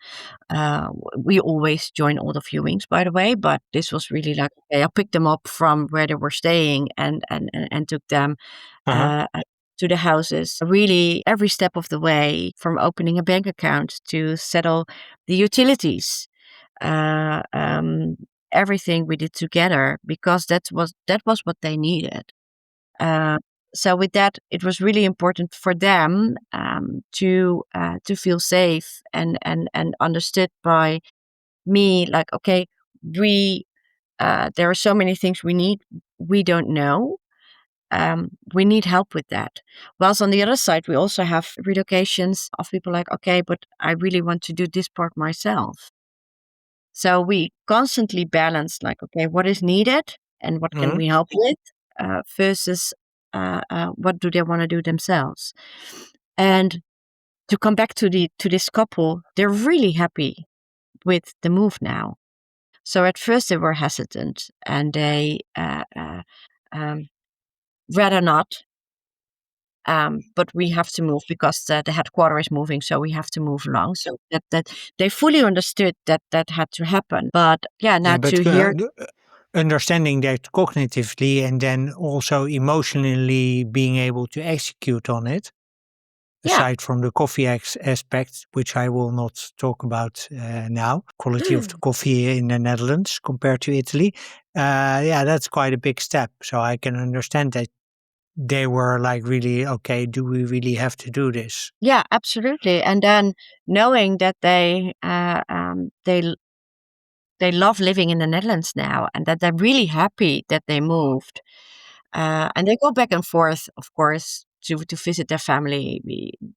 We always join all the viewings, by the way, but this was really like, okay, I picked them up from where they were staying and took them Uh-huh. uh, uh, to the houses. Really, every step of the way, from opening a bank account to settle the utilities, uh, um, everything we did together because that was what they needed. Uh, so with that, it was really important for them to feel safe and understood by me. Like, okay, we there are so many things we don't know. We need help with that. Whilst on the other side, we also have relocations of people like, okay, but I really want to do this part myself. So we constantly balance like, okay, what is needed and what can Hmm. we help with versus what do they want to do themselves. And to come back to this couple, they're really happy with the move now. So at first they were hesitant and they um, rather not. But we have to move because the headquarter is moving, so we have to move along. So that they fully understood that that had to happen. But yeah, now Yeah, but to hear, understanding that cognitively and then also emotionally being able to execute on it, yeah, aside from the coffee aspect, which I will not talk about now, quality of the coffee in the Netherlands compared to Italy. Yeah, that's quite a big step. So I can understand that they were like, really, okay, do we really have to do this? yeah, absolutely. And then knowing that they love living in the Netherlands now, and that they're really happy that they moved. And they go back and forth, of course, to visit their family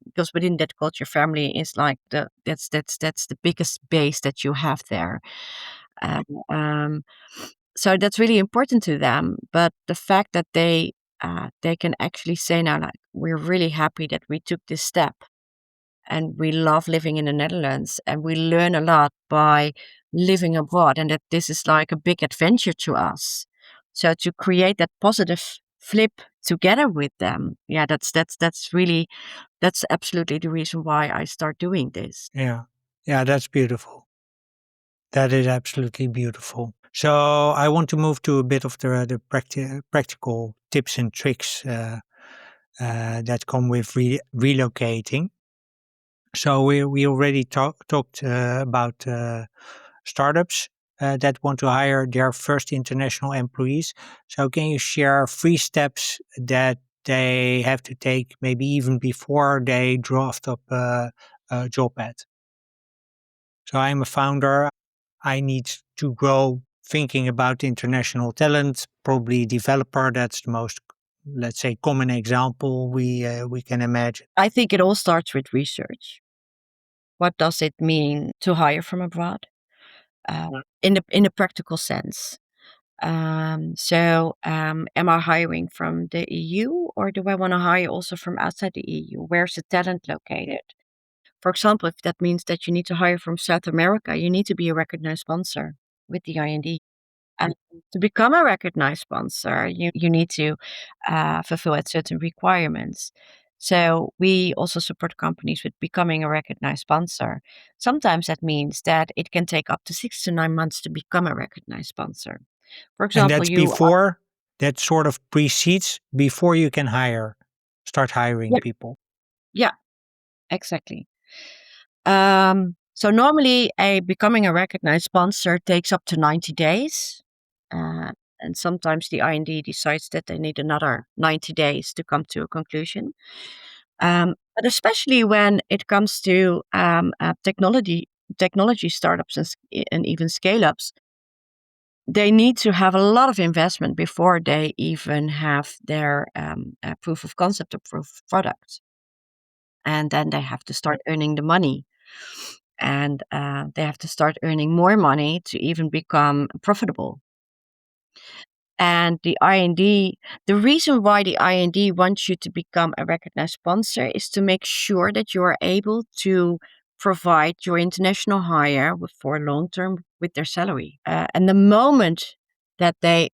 because within that culture, family is like that's the biggest base that you have there. Um, um, so that's really important to them. But the fact that they can actually say now, like, we're really happy that we took this step, and we love living in the Netherlands, and we learn a lot by living abroad, and that this is like a big adventure to us. So to create that positive flip together with them, yeah, that's really, that's absolutely the reason why I start doing this. Yeah. Yeah, that's beautiful. That is absolutely beautiful. So I want to move to a bit of the practical tips and tricks that come with relocating. So we already talked about startups that want to hire their first international employees. So can you share 3 steps that they have to take, maybe even before they draft up a job ad? So I'm a founder. I need to grow thinking about international talent, probably developer. That's the most, let's say, common example we can imagine. I think it all starts with research. What does it mean to hire from abroad? In a practical sense. Am I hiring from the EU, or do I want to hire also from outside the EU? Where's the talent located? For example, if that means that you need to hire from South America, you need to be a recognized sponsor with the IND. And to become a recognized sponsor, you need to fulfill at certain requirements. So we also support companies with becoming a recognized sponsor. Sometimes that means that it can take up to 6 to 9 months to become a recognized sponsor. For And example, that's before, that sort of precedes before you can start hiring yeah, people. yeah, exactly. So normally, a becoming a recognized sponsor takes up to 90 days. Uh, and sometimes the IND decides that they need another 90 days to come to a conclusion. But especially when it comes to technology startups and even scale ups, they need to have a lot of investment before they even have their proof of concept or proof of product. And then they have to start earning the money. And they have to start earning more money to even become profitable. And the reason why the IND wants you to become a recognized sponsor is to make sure that you are able to provide your international hire for long term with their salary. And the moment that they're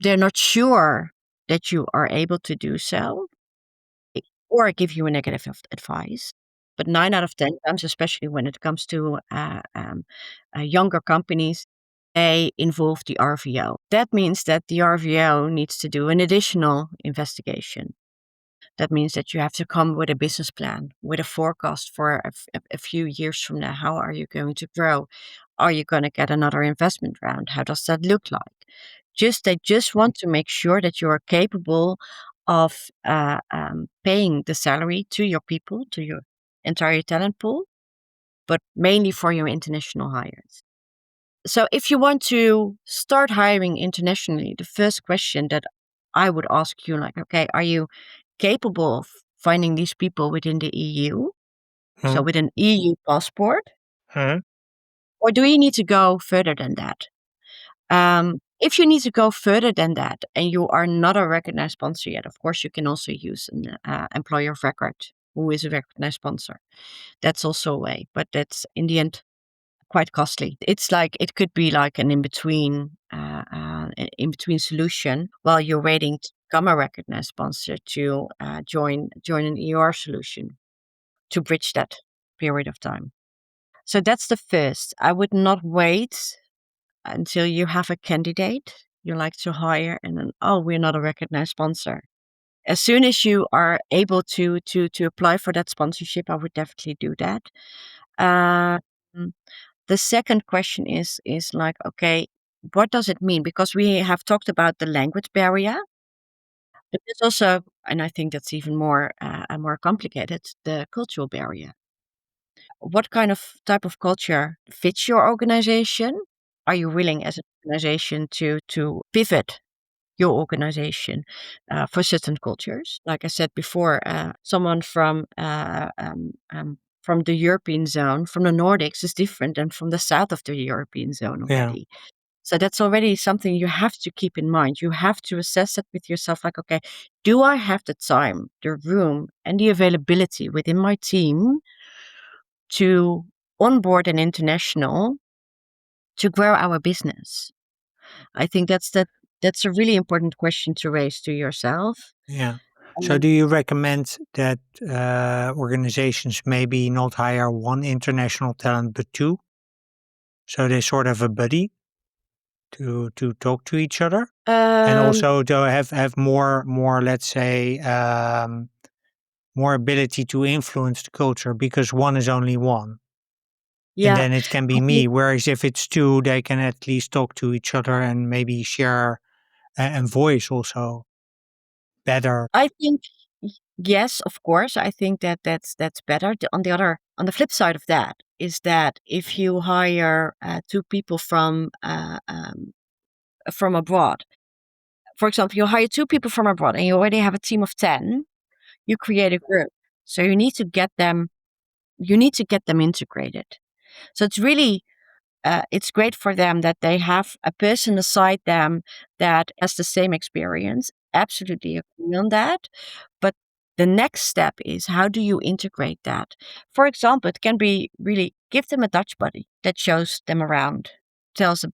not sure that you are able to do so, or give you a negative advice. But 9 out of 10 times, especially when it comes to younger companies, they involve the RVO. That means that the RVO needs to do an additional investigation. That means that you have to come with a business plan, with a forecast for a few years from now. How are you going to grow? Are you going to get another investment round? How does that look like? They just want to make sure that you are capable of paying the salary to your people, to your entire talent pool, but mainly for your international hires. So if you want to start hiring internationally, the first question that I would ask you, like, okay, are you capable of finding these people within the EU? So Hmm. with an EU passport, Hmm. or do you need to go further than that? If you need to go further than that and you are not a recognized sponsor yet, of course, you can also use an employer of record who is a recognized sponsor. That's also a way, but that's in the end quite costly. It's like it could be like an in between solution while you're waiting to become a recognized sponsor to join an ER solution to bridge that period of time. So that's the first. I would not wait until you have a candidate you like to hire, and then, oh, we're not a recognized sponsor. As soon as you are able to apply for that sponsorship, I would definitely do that. Um, the second question is like, okay, what does it mean? Because we have talked about the language barrier, but there's also, and I think that's even more complicated, the cultural barrier. What kind of type of culture fits your organization? Are you willing as an organization to pivot your organization for certain cultures? Like I said before, someone from the European zone, from the Nordics, is different than from the south of the European zone Yeah. already. So that's already something you have to keep in mind. You have to assess it with yourself like, okay, do I have the time, the room, and the availability within my team to onboard an international to grow our business? I think that's a really important question to raise to yourself. Yeah. So, Um, do you recommend that organizations maybe not hire one international talent but two, so they sort of a buddy to talk to each other, and um, also to have more let's say more ability to influence the culture because one is only one, and yeah, then it can I be think me. Whereas if it's two, they can at least talk to each other and maybe share and voice also better. I think yes, of course. I think that that's better. On the flip side of that is that if you hire two people from abroad, for example, you hire two people from abroad and you already have a team of 10, you create a group. So you need to get them integrated. So it's great for them that they have a person beside them that has the same experience. Absolutely agree on that. But the next step is, how do you integrate that? For example, it can be really give them a Dutch buddy that shows them around, tells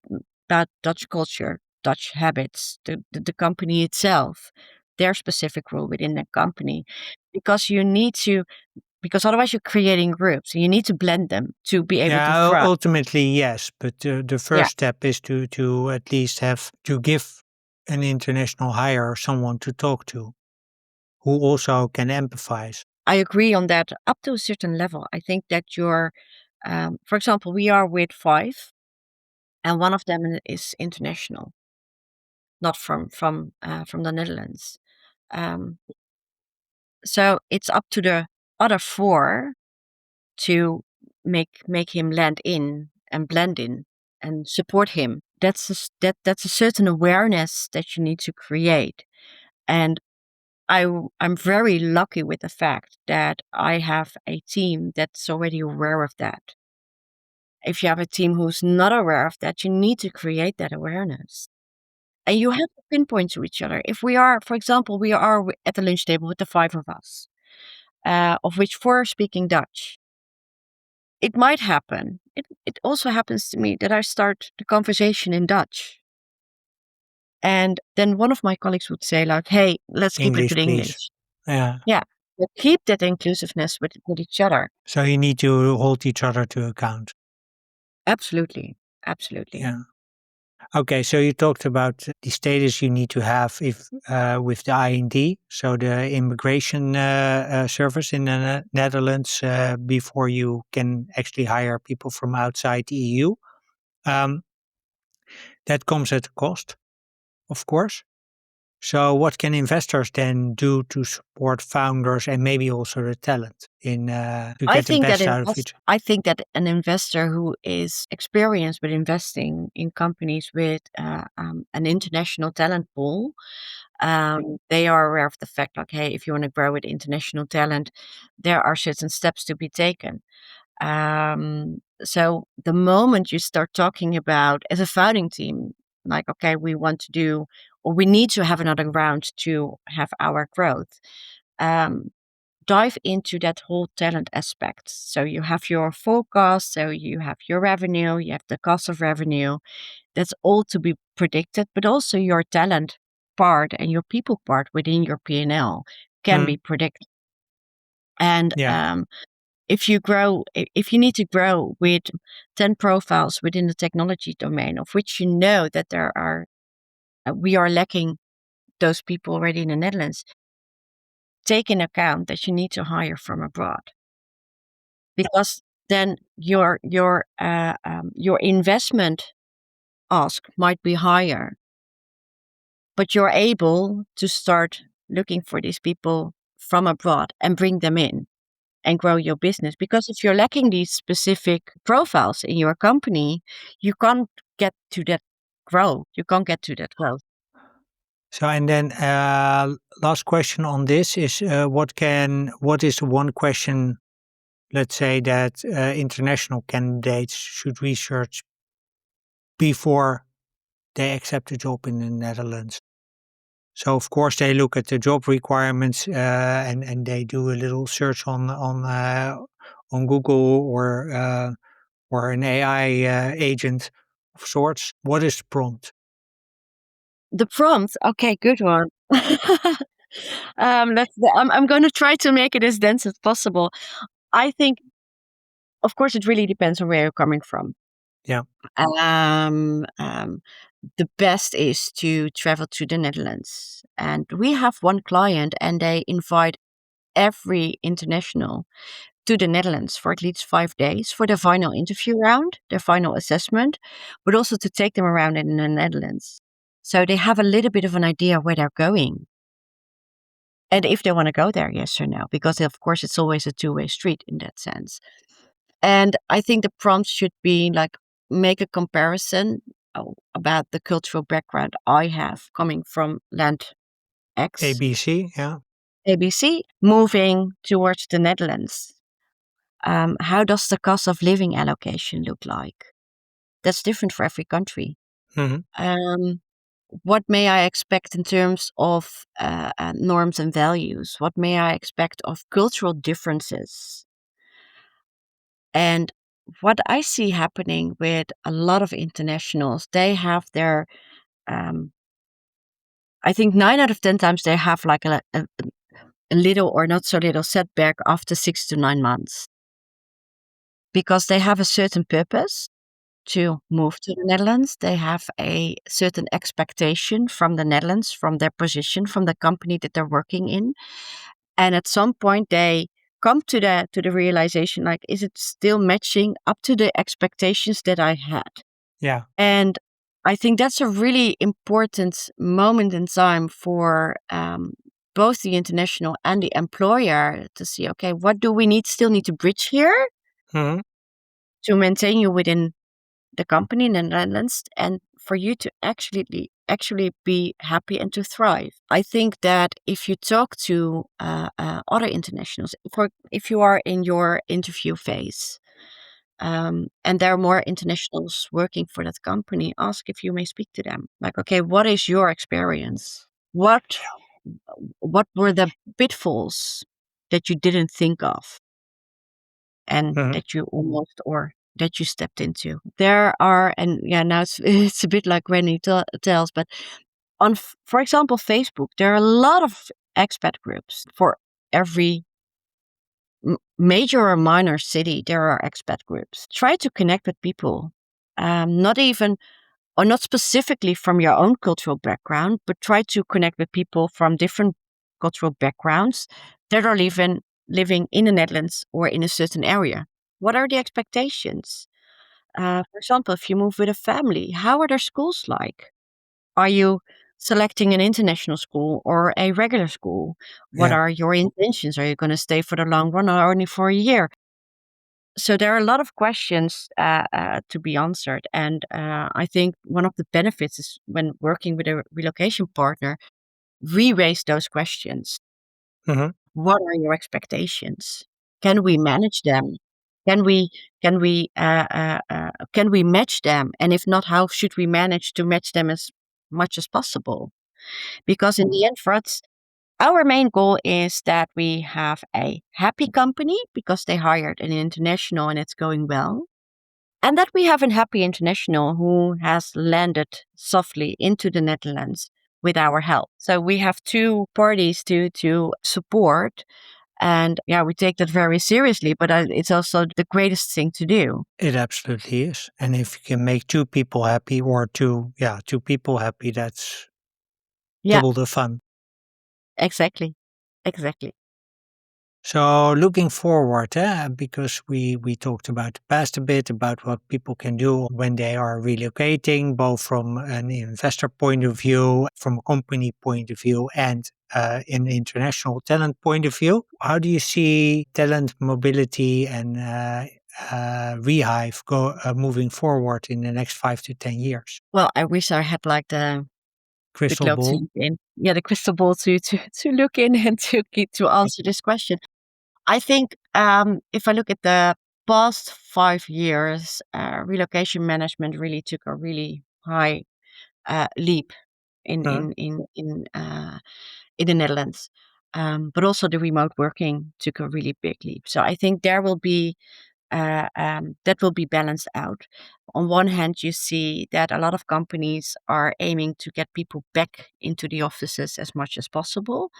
about Dutch culture, Dutch habits, the company itself, their specific role within the company. Because because otherwise you're creating groups and you need to blend them to be able to Yeah, thrive. ultimately yes, but the Yeah, first step is to at least have to give an international hire someone to talk to who also can empathize. I agree on that up to a certain level. I think that for example, we are with five, and one of them is international, not from the Netherlands. Um, so it's up to the other four to make him land in and blend in and support him. That's a certain awareness that you need to create. And I'm very lucky with the fact that I have a team that's already aware of that. If you have a team who's not aware of that, you need to create that awareness. And you have to pinpoint to each other. If we are, for example, at the lunch table with the five of us, of which four are speaking Dutch. It might happen. It also happens to me that I start the conversation in Dutch. And then one of my colleagues would say, like, hey, let's keep it English, with please. English. Yeah. Yeah. But keep that inclusiveness with each other. So you need to hold each other to account. Absolutely. Absolutely. Yeah. Okay, so you talked about the status you need to have if with the IND, so the immigration service in the Netherlands, before you can actually hire people from outside the EU. Um, that comes at a cost, of course. So, what can investors then do to support founders and maybe also the talent in to get the best out of it? I think that an investor who is experienced with investing in companies with an international talent pool, they are aware of the fact, like, hey, if you want to grow with international talent, there are certain steps to be taken. So the moment you start talking about as a founding team, like, okay, we want to do, or we need to have another round to have our growth. Um, Dive into that whole talent aspect. So you have your forecast, so you have your revenue, you have the cost of revenue. That's all to be predicted, but also your talent part and your people part within your P&L can Hmm, be predicted. And yeah. if you need to grow with 10 profiles within the technology domain, of which you know that we are lacking those people already in the Netherlands, take in account that you need to hire from abroad, because then your investment ask might be higher, but you're able to start looking for these people from abroad and bring them in and grow your business. Because if you're lacking these specific profiles in your company, you can't get to that You can't get to that growth. So, and then last question on this is what is the one question let's say that international candidates should research before they accept a job in the Netherlands. So of course they look at the job requirements and they do a little search on Google or an AI agent of sorts. What is the prompt? The prompt, okay, good one. I'm going to try to make it as dense as possible. I think, of course, it really depends on where you're coming from. Yeah. Um, the best is to travel to the Netherlands. And we have one client, and they invite every international to the Netherlands for at least 5 days for their final interview round, their final assessment, but also to take them around in the Netherlands. So they have a little bit of an idea where they're going and if they want to go there, yes or no, because of course it's always a two-way street in that sense. And I think the prompts should be like make a comparison about the cultural background I have coming from land X, ABC, yeah. ABC, moving towards the Netherlands. How does the cost of living allocation look like? That's different for every country. Hmm. Um, what may I expect in terms of norms and values? What may I expect of cultural differences? And what I see happening with a lot of internationals, they have their, um, I think 9 out of 10 times they have like a little or not so little setback after 6 to 9 months because they have a certain purpose to move to the Netherlands. They have a certain expectation from the Netherlands, from their position, from the company that they're working in. And at some point they come to the realization like, is it still matching up to the expectations that I had? Yeah. And I think that's a really important moment in time for both the international and the employer to see, okay, what do we still need to bridge here Hmm. to maintain you within the company in the Netherlands and for you to actually be happy and to thrive. I think that if you talk to other internationals, if you are in your interview phase, and there are more internationals working for that company, ask if you may speak to them. Like, okay, what is your experience? What were the pitfalls that you didn't think of? And Hmm. that you almost or that you stepped into. There are, and yeah, now it's it's a bit like when he tells, but on, for example, Facebook, there are a lot of expat groups for every major or minor city. There are expat groups. Try to connect with people, not even or not specifically from your own cultural background, but try to connect with people from different cultural backgrounds that are living in the Netherlands or in a certain area. What are the expectations? For example, if you move with a family, how are their schools like? Are you selecting an international school or a regular school? What Yeah. are your intentions? Are you going to stay for the long run or only for a year? So there are a lot of questions to be answered, and I think one of the benefits is when working with a relocation partner, we raise those questions. Hmm. What are your expectations? Can we manage them? Can we can we match them? And if not, how should we manage to match them as much as possible? Because in the end, for us, our main goal is that we have a happy company because they hired an international and it's going well. And that we have a happy international who has landed softly into the Netherlands with our help. So we have two parties to support. And yeah, we take that very seriously, but it's also the greatest thing to do. It absolutely is. And if you can make two people happy or two people happy, that's Yeah, double the fun. exactly. Exactly. So looking forward, because we talked about the past a bit, about what people can do when they are relocating, both from an investor point of view, from a company point of view, and an international talent point of view. How do you see talent mobility and Rehive moving forward in the next 5 to 10 years? Well, I wish I had like the Crystal globe to ball. look in. Yeah, the crystal ball to look in and to answer this question. I think if I look at the past 5 years, relocation management really took a really high leap in Huh? in in in uh, in the Netherlands. But also the remote working took a really big leap. So I think that will be balanced out. On one hand, you see that a lot of companies are aiming to get people back into the offices as much as possible.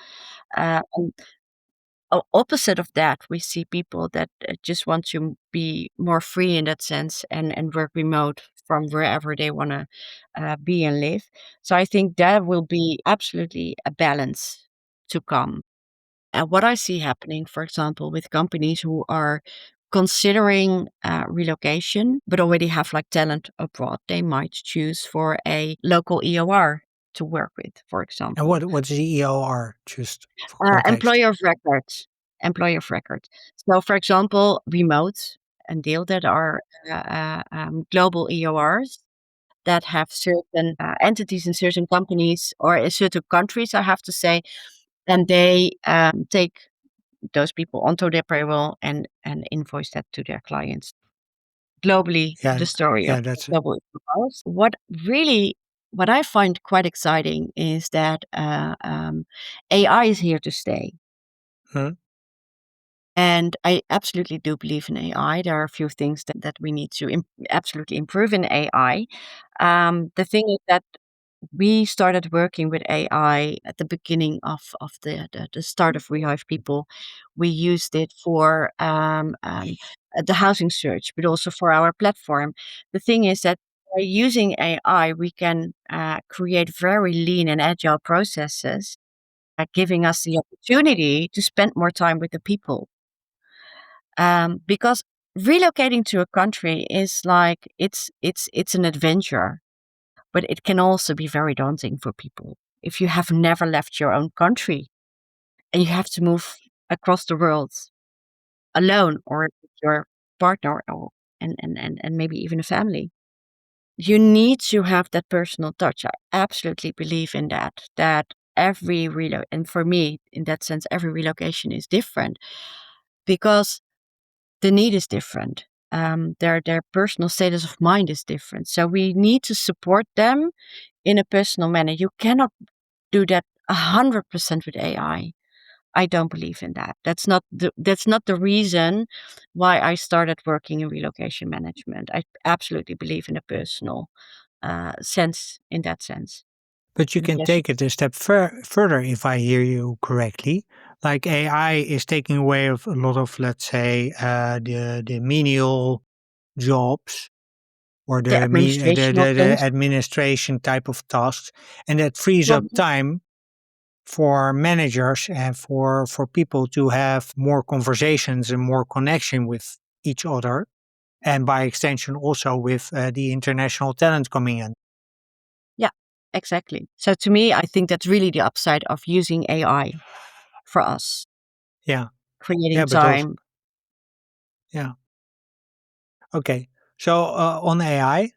On opposite of that, we see people that just want to be more free in that sense and work remote from wherever they want to be and live. So I think there will be absolutely a balance to come. And what I see happening, for example, with companies who are considering relocation, but already have like talent abroad, they might choose for a local EOR to work with, for And example. what's the EOR, just for context? Employer of record. Employer of record. So, for example, remote and deal that are global EORs that have certain entities in certain companies or in certain countries, I have to say, and they take those people onto their payroll and invoice that to their clients. Globally, Yeah, the story of yeah, that's global e-commerce. What I find quite exciting is that AI is here to stay. huh? And I absolutely do believe in AI. There are a few things that we need to absolutely improve in AI. The thing is that we started working with AI at the beginning of the start of Rehive People. We used it for the housing search, but also for our platform. The thing is that by using AI, we can create very lean and agile processes, giving us the opportunity to spend more time with the people. Because relocating to a country is like it's an adventure, but it can also be very daunting for people. If you have never left your own country and you have to move across the world alone or with your partner or and maybe even a family, you need to have that personal touch. I absolutely believe in that. That every and for me, in that sense, every relocation is different because the need is different. Their personal status of mind is different. So we need to support them in a personal manner. You cannot do that 100% with AI. I don't believe in that. That's not the reason why I started working in relocation management. I absolutely believe in a personal sense in that sense. But you can Yes. take it a step further, if I hear you correctly. Like AI is taking away of a lot of, let's say, the menial jobs or The administration of the things. administration type of tasks, and that frees up Well, time for managers and for people to have more conversations and more connection with each other, and by extension also with the international talent coming in. yeah, exactly. So to me, I think that's really the upside of using AI for us, Yeah, creating yeah, but also time. yeah. Okay, so on AI,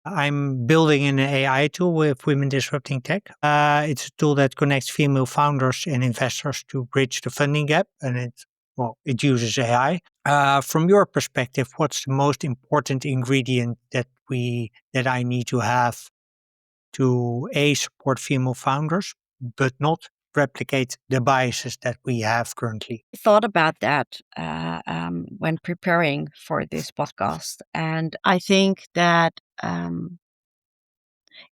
I'm building an AI tool with Women Disrupting Tech. It's a tool that connects female founders and investors to bridge the funding gap, and it uses AI. From your perspective, what's the most important ingredient that I need to have to support female founders, but not replicate the biases that we have currently? Thought about that when preparing for this podcast, and I think that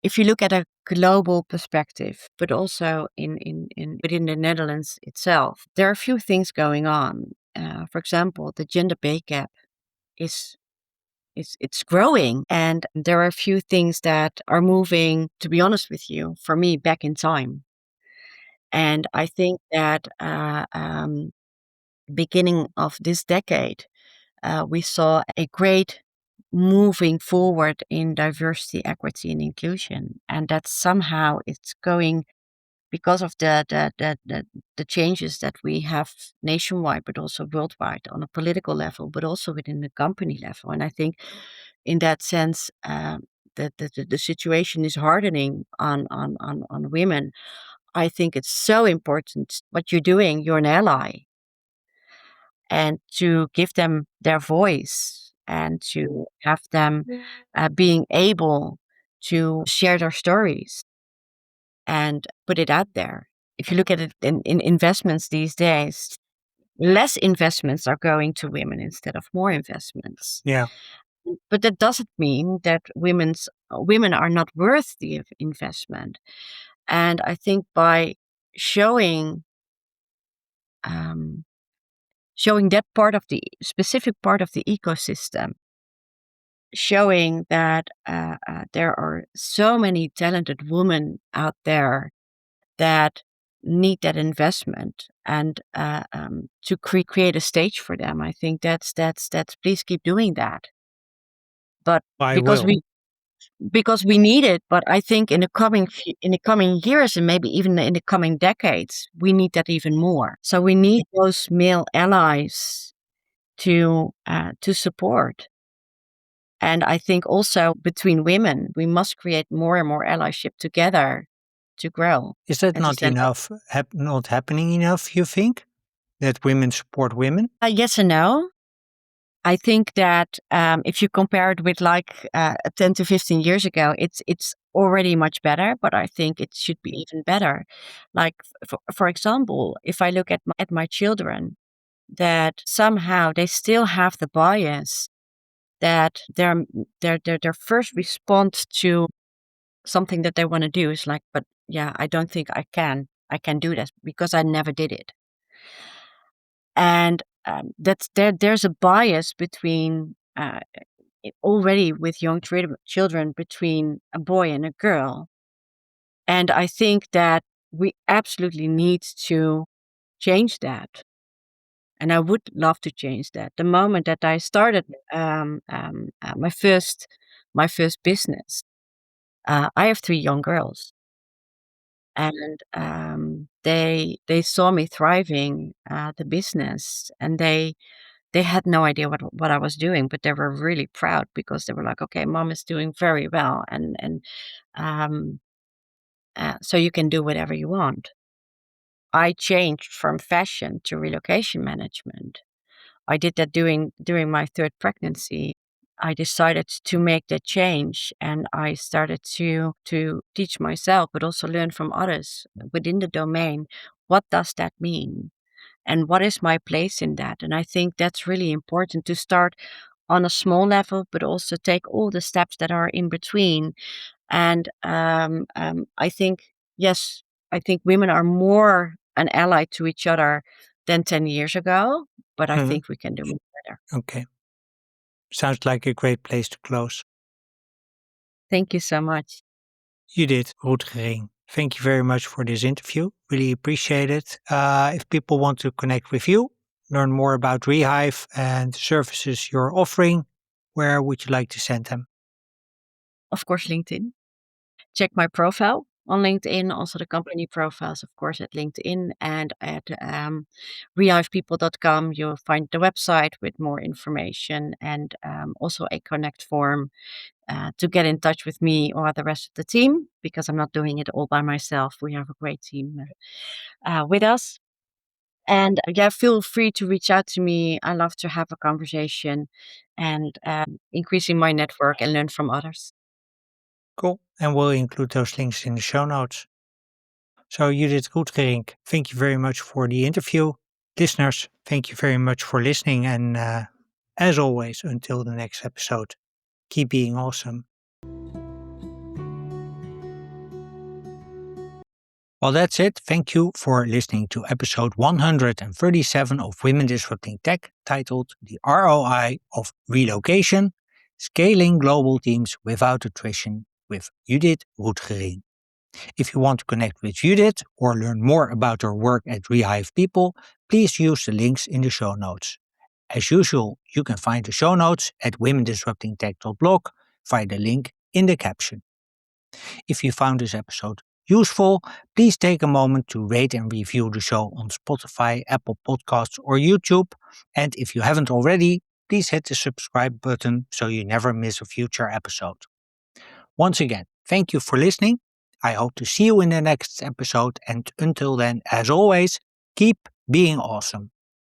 if you look at a global perspective, but also in within the Netherlands itself, there are a few things going on. For example, the gender pay gap is it's growing, and there are a few things that are moving. To be honest with you, for me, back in time, and I think that beginning of this decade, we saw a great moving forward in diversity, equity, and inclusion, and that somehow it's going because of the changes that we have nationwide, but also worldwide on a political level, but also within the company level. And I think, in that sense, the situation is hardening on women. I think it's so important what you're doing. You're an ally, and to give them their voice and to have them being able to share their stories and put it out there. If you look at it in investments these days, less investments are going to women instead of more investments. Yeah. But that doesn't mean that women are not worth the investment. And I think by showing um, showing that part of the specific part of the ecosystem, showing that there are so many talented women out there that need that investment and to create a stage for them. I think that's please keep doing that. But I because will. we need it, but I think in the coming years and maybe even in the coming decades, we need that even more. So we need those male allies to support. And I think also between women, we must create more and more allyship together to grow Is that and to not stand up. enough? Not happening enough? You think that women support women? Yes and no. I think that if you compare it with like 10 to 15 years ago, it's already much better, but I think it should be even better. Like, for example, if I look at my children, that somehow they still have the bias that their first response to something that they want to do is like, but yeah, I don't think I can do that because I never did it. And that's there's a bias between already with young children between a boy and a girl. And I think that we absolutely need to change that. And I would love to change that. The moment that I started my first business, I have three young girls, and they saw me thriving the business, and they had no idea what I was doing, but they were really proud because they were like, "Okay, mom is doing very well, and um, so you can do whatever you want." I changed from fashion to relocation management. I did that during my third pregnancy. I decided to make that change, and I started to teach myself, but also learn from others within the domain. What does that mean? And what is my place in that? And I think that's really important to start on a small level, but also take all the steps that are in between. And I think, yes, I think women are more an ally to each other than 10 years ago, but I Mhm. think we can do it better. Okay. Sounds like a great place to close. Thank you so much. Judith Roetgering, thank you very much for this interview. Really appreciate it. If people want to connect with you, learn more about Rehive and services you're offering, where would you like to send them? Of course, LinkedIn. Check my profile on LinkedIn, also the company profiles, of course, at LinkedIn and at rehivepeople.com. You'll find the website with more information and also a connect form to get in touch with me or the rest of the team because I'm not doing it all by myself. We have a great team with us. And yeah, feel free to reach out to me. I love to have a conversation and increasing my network and learn from others. Cool. And we'll include those links in the show notes. So, Judith Roetgering, thank you very much for the interview. Listeners, thank you very much for listening. And as always, until the next episode, keep being awesome. Well, that's it. Thank you for listening to episode 137 of Women Disrupting Tech, titled The ROI of Relocation, Scaling Global Teams Without Attrition with Judith Roetgering. If you want to connect with Judith or learn more about her work at Rehive People, please use the links in the show notes. As usual, you can find the show notes at womendisruptingtech.blog via the link in the caption. If you found this episode useful, please take a moment to rate and review the show on Spotify, Apple Podcasts, or YouTube. And if you haven't already, please hit the subscribe button so you never miss a future episode. Once again, thank you for listening. I hope to see you in the next episode. And until then, as always, keep being awesome.